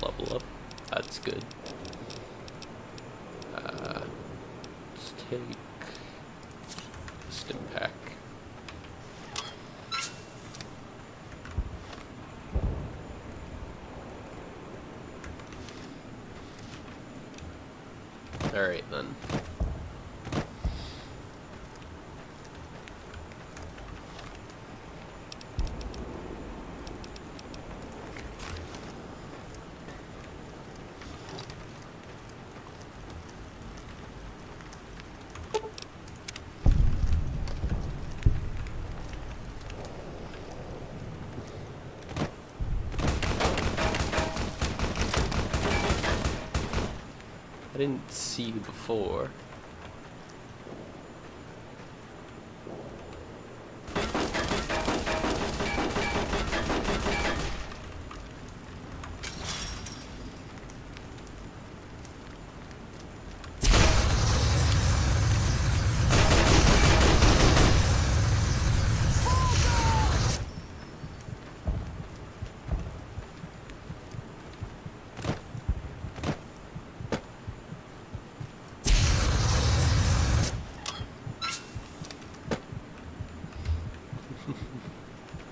[SPEAKER 1] Level up. That's good. Let's take stim pack. Alright then. I didn't see you before.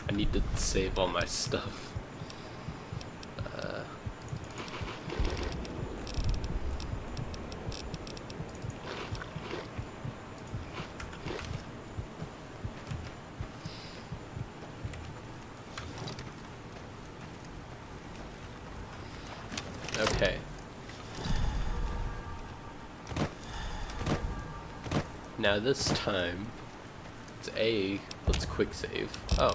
[SPEAKER 1] I need to save all my stuff. Okay. Now this time, let's quick save. Oh.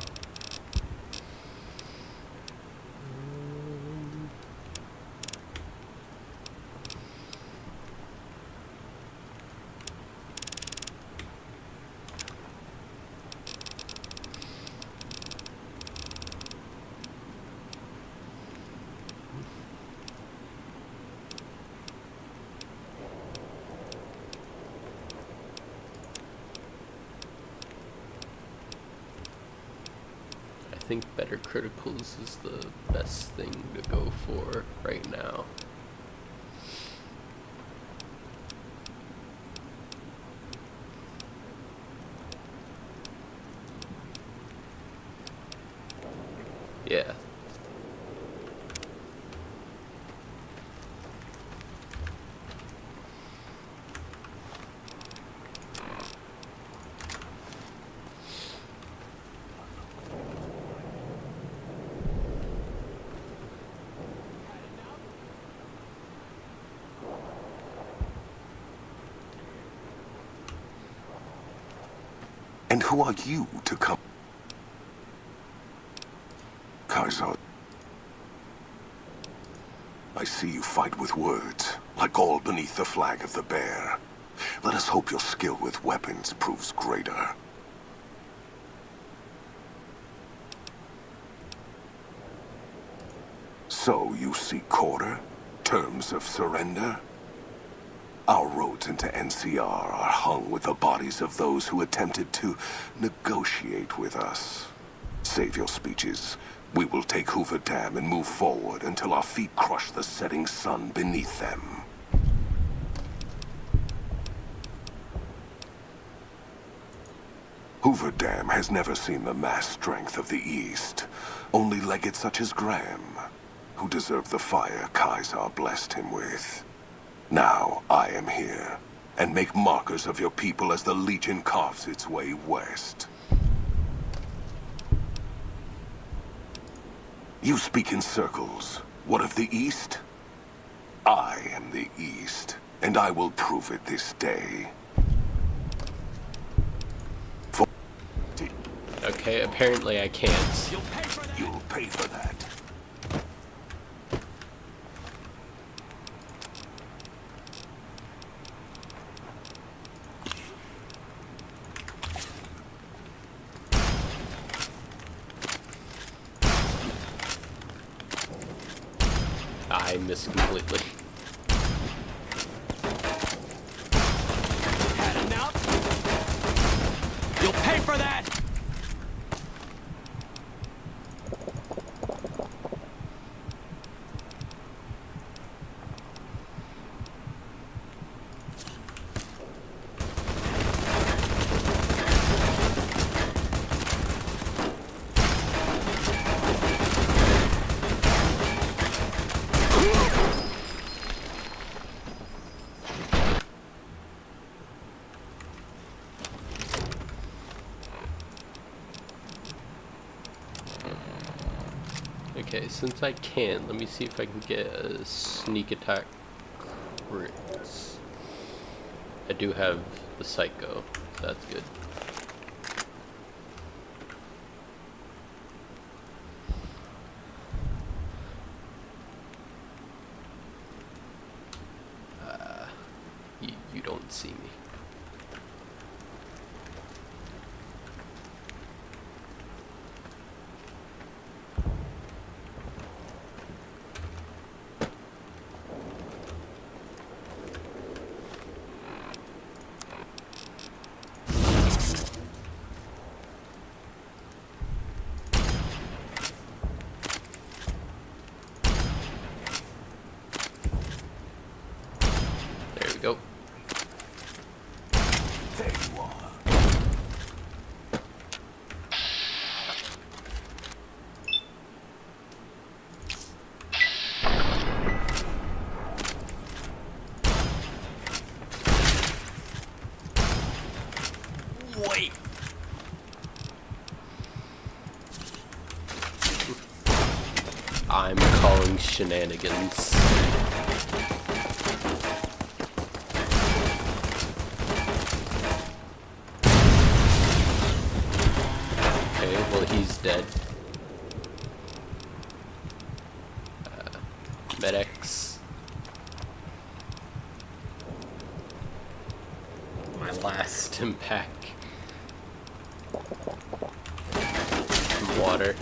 [SPEAKER 1] I think better criticals is the best thing to go for right now. Yeah.
[SPEAKER 5] And who are you to come? Kaiser, I see you fight with words, like all beneath the flag of the bear. Let us hope your skill with weapons proves greater. So you seek quarter? Terms of surrender? Our roads into NCR are hung with the bodies of those who attempted to negotiate with us. Save your speeches. We will take Hoover Dam and move forward until our feet crush the setting sun beneath them. Hoover Dam has never seen the mass strength of the East. Only legates such as Graham, who deserve the fire Kaiser blessed him with. Now I am here, and make markers of your people as the Legion carves its way west. You speak in circles. What of the East? I am the East, and I will prove it this day.
[SPEAKER 1] Okay, apparently I can't.
[SPEAKER 5] You'll pay for that.
[SPEAKER 1] I missed completely.
[SPEAKER 16] Had enough? You'll pay for that!
[SPEAKER 1] Okay, since I can, let me see if I can get a sneak attack crits. I do have the Psycho, so that's good. You don't see me. There we go.
[SPEAKER 5] There you are.
[SPEAKER 1] Wait. I'm calling shenanigans. Okay, well he's dead. Medics. My last impact. Some water.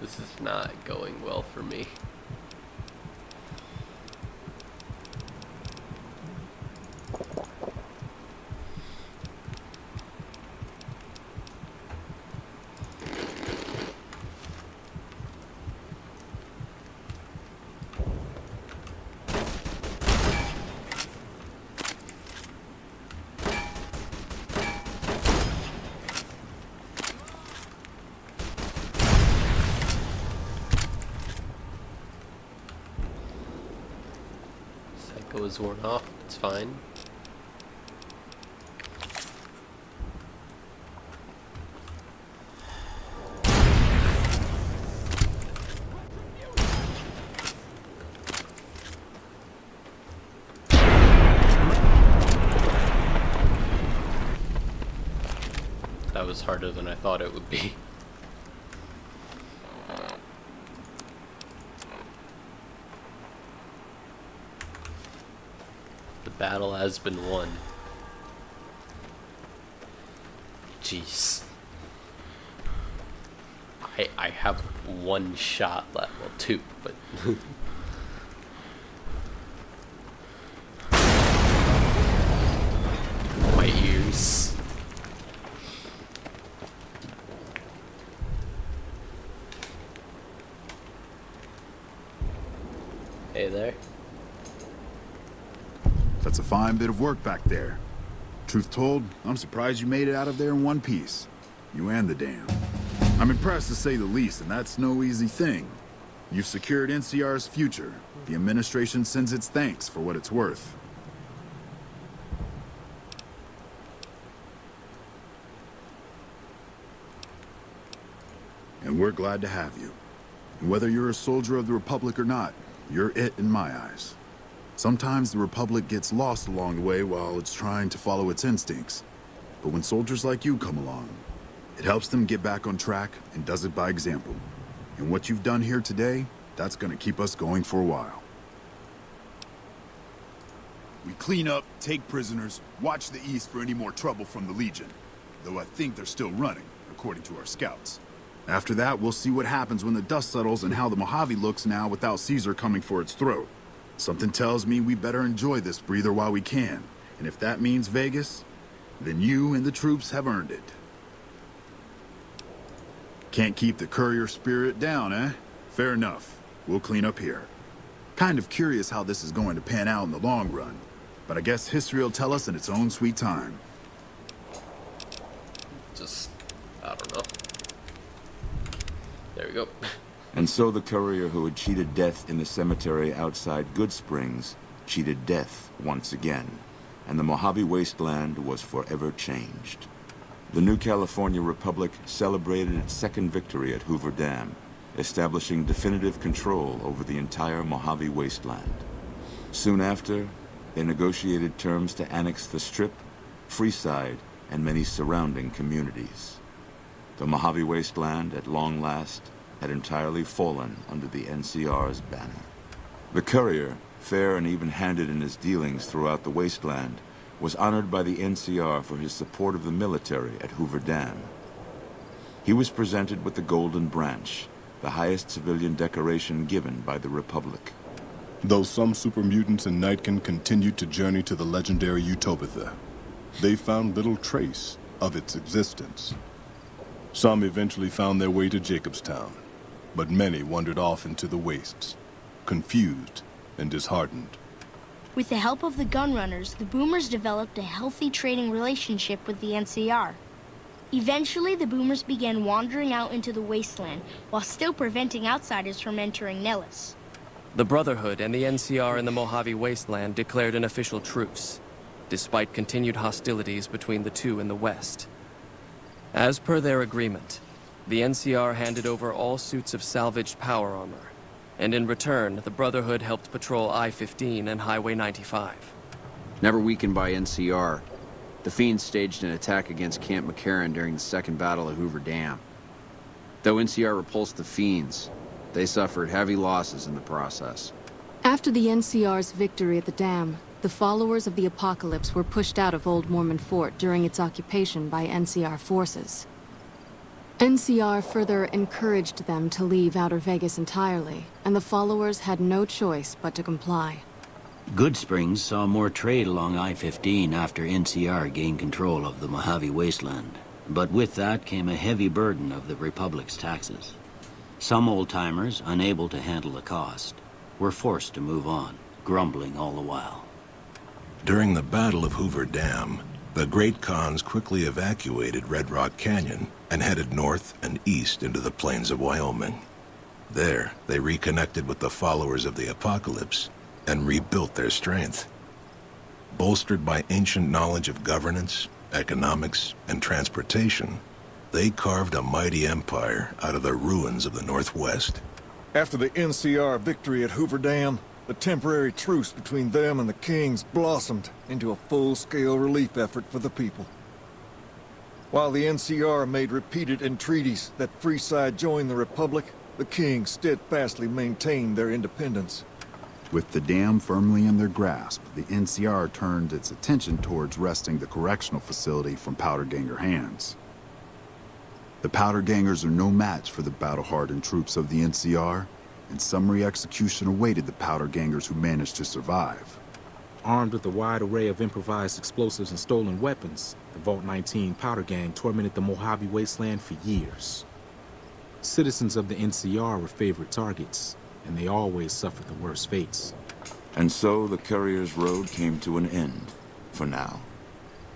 [SPEAKER 1] This is not going well for me. Psycho is worn off, it's fine. That was harder than I thought it would be. The battle has been won. Jeez. I have one shot left. Well, two, but... My ears. Hey there.
[SPEAKER 2] That's a fine bit of work back there. Truth told, I'm surprised you made it out of there in one piece. You and the dam. I'm impressed to say the least, and that's no easy thing. You've secured NCR's future. The administration sends its thanks for what it's worth. And we're glad to have you. And whether you're a soldier of the Republic or not, you're it in my eyes. Sometimes the Republic gets lost along the way while it's trying to follow its instincts. But when soldiers like you come along, it helps them get back on track and does it by example. And what you've done here today, that's gonna keep us going for a while. We clean up, take prisoners, watch the east for any more trouble from the Legion. Though I think they're still running, according to our scouts. After that, we'll see what happens when the dust settles and how the Mojave looks now without Caesar coming for its throat. Something tells me we better enjoy this breather while we can. And if that means Vegas, then you and the troops have earned it. Can't keep the courier spirit down, eh? Fair enough. We'll clean up here. Kind of curious how this is going to pan out in the long run, but I guess history will tell us in its own sweet time.
[SPEAKER 1] Just, I don't know. There we go.
[SPEAKER 6] And so the courier who had cheated death in the cemetery outside Good Springs cheated death once again, and the Mojave Wasteland was forever changed. The new California Republic celebrated its second victory at Hoover Dam, establishing definitive control over the entire Mojave Wasteland. Soon after, they negotiated terms to annex the Strip, Freeside, and many surrounding communities. The Mojave Wasteland, at long last, had entirely fallen under the NCR's banner. The courier, fair and even-handed in his dealings throughout the wasteland, was honored by the NCR for his support of the military at Hoover Dam. He was presented with the Golden Branch, the highest civilian decoration given by the Republic.
[SPEAKER 11] Though some super mutants in Nightkin continued to journey to the legendary Utopia, they found little trace of its existence. Some eventually found their way to Jacobstown, but many wandered off into the wastes, confused and disheartened.
[SPEAKER 23] With the help of the Gunrunners, the Boomers developed a healthy trading relationship with the NCR. Eventually, the Boomers began wandering out into the wasteland, while still preventing outsiders from entering Nellis.
[SPEAKER 13] The Brotherhood and the NCR in the Mojave Wasteland declared an official truce, despite continued hostilities between the two in the west. As per their agreement, the NCR handed over all suits of salvaged power armor, and in return, the Brotherhood helped patrol I-15 and Highway 95.
[SPEAKER 12] Never weakened by NCR, the Fiends staged an attack against Camp McCarran during the Second Battle of Hoover Dam. Though NCR repulsed the Fiends, they suffered heavy losses in the process.
[SPEAKER 24] After the NCR's victory at the dam, the followers of the Apocalypse were pushed out of Old Mormon Fort during its occupation by NCR forces. NCR further encouraged them to leave Outer Vegas entirely, and the followers had no choice but to comply.
[SPEAKER 25] Good Springs saw more trade along I-15 after NCR gained control of the Mojave Wasteland. But with that came a heavy burden of the Republic's taxes. Some old-timers, unable to handle the cost, were forced to move on, grumbling all the while.
[SPEAKER 26] During the Battle of Hoover Dam, the Great Khans quickly evacuated Red Rock Canyon and headed north and east into the plains of Wyoming. There, they reconnected with the followers of the Apocalypse and rebuilt their strength. Bolstered by ancient knowledge of governance, economics, and transportation, they carved a mighty empire out of the ruins of the Northwest.
[SPEAKER 7] After the NCR victory at Hoover Dam, the temporary truce between them and the Kings blossomed into a full-scale relief effort for the people. While the NCR made repeated entreaties that Freeside join the Republic, the Kings steadfastly maintained their independence.
[SPEAKER 2] With the dam firmly in their grasp, the NCR turned its attention towards wresting the correctional facility from Powderganger hands. The Powdergangers are no match for the battle-hardened troops of the NCR, and summary execution awaited the Powdergangers who managed to survive.
[SPEAKER 27] Armed with a wide array of improvised explosives and stolen weapons, the Vault 19 Powder Gang tormented the Mojave Wasteland for years. Citizens of the NCR were favorite targets, and they always suffered the worst fates.
[SPEAKER 6] And so the courier's road came to an end, for now.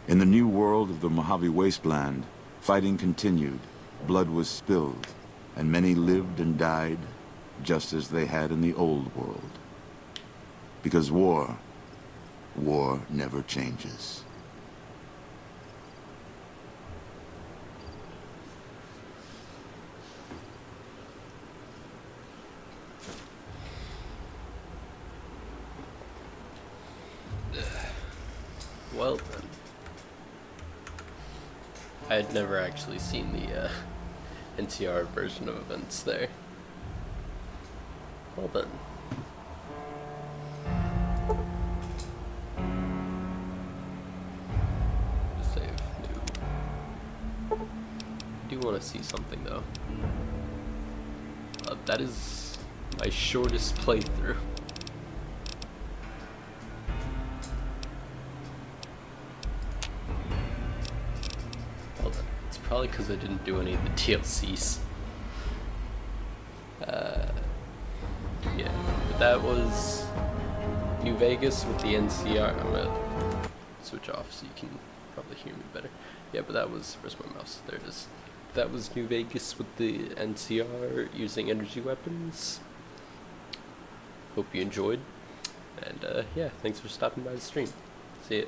[SPEAKER 6] In the new world of the Mojave Wasteland, fighting continued, blood was spilled, and many lived and died just as they had in the old world. Because war never changes.
[SPEAKER 1] Well then. I had never actually seen the NCR version of events there. Well then. Save new. I do want to see something though. That is my shortest playthrough. Probably because I didn't do any of the DLCs. Yeah, but that was New Vegas with the NCR. I'm gonna switch off so you can probably hear me better. Yeah, but that was, where's my mouse? There it is. That was New Vegas with the NCR using energy weapons. Hope you enjoyed. And yeah, thanks for stopping by the stream. See ya.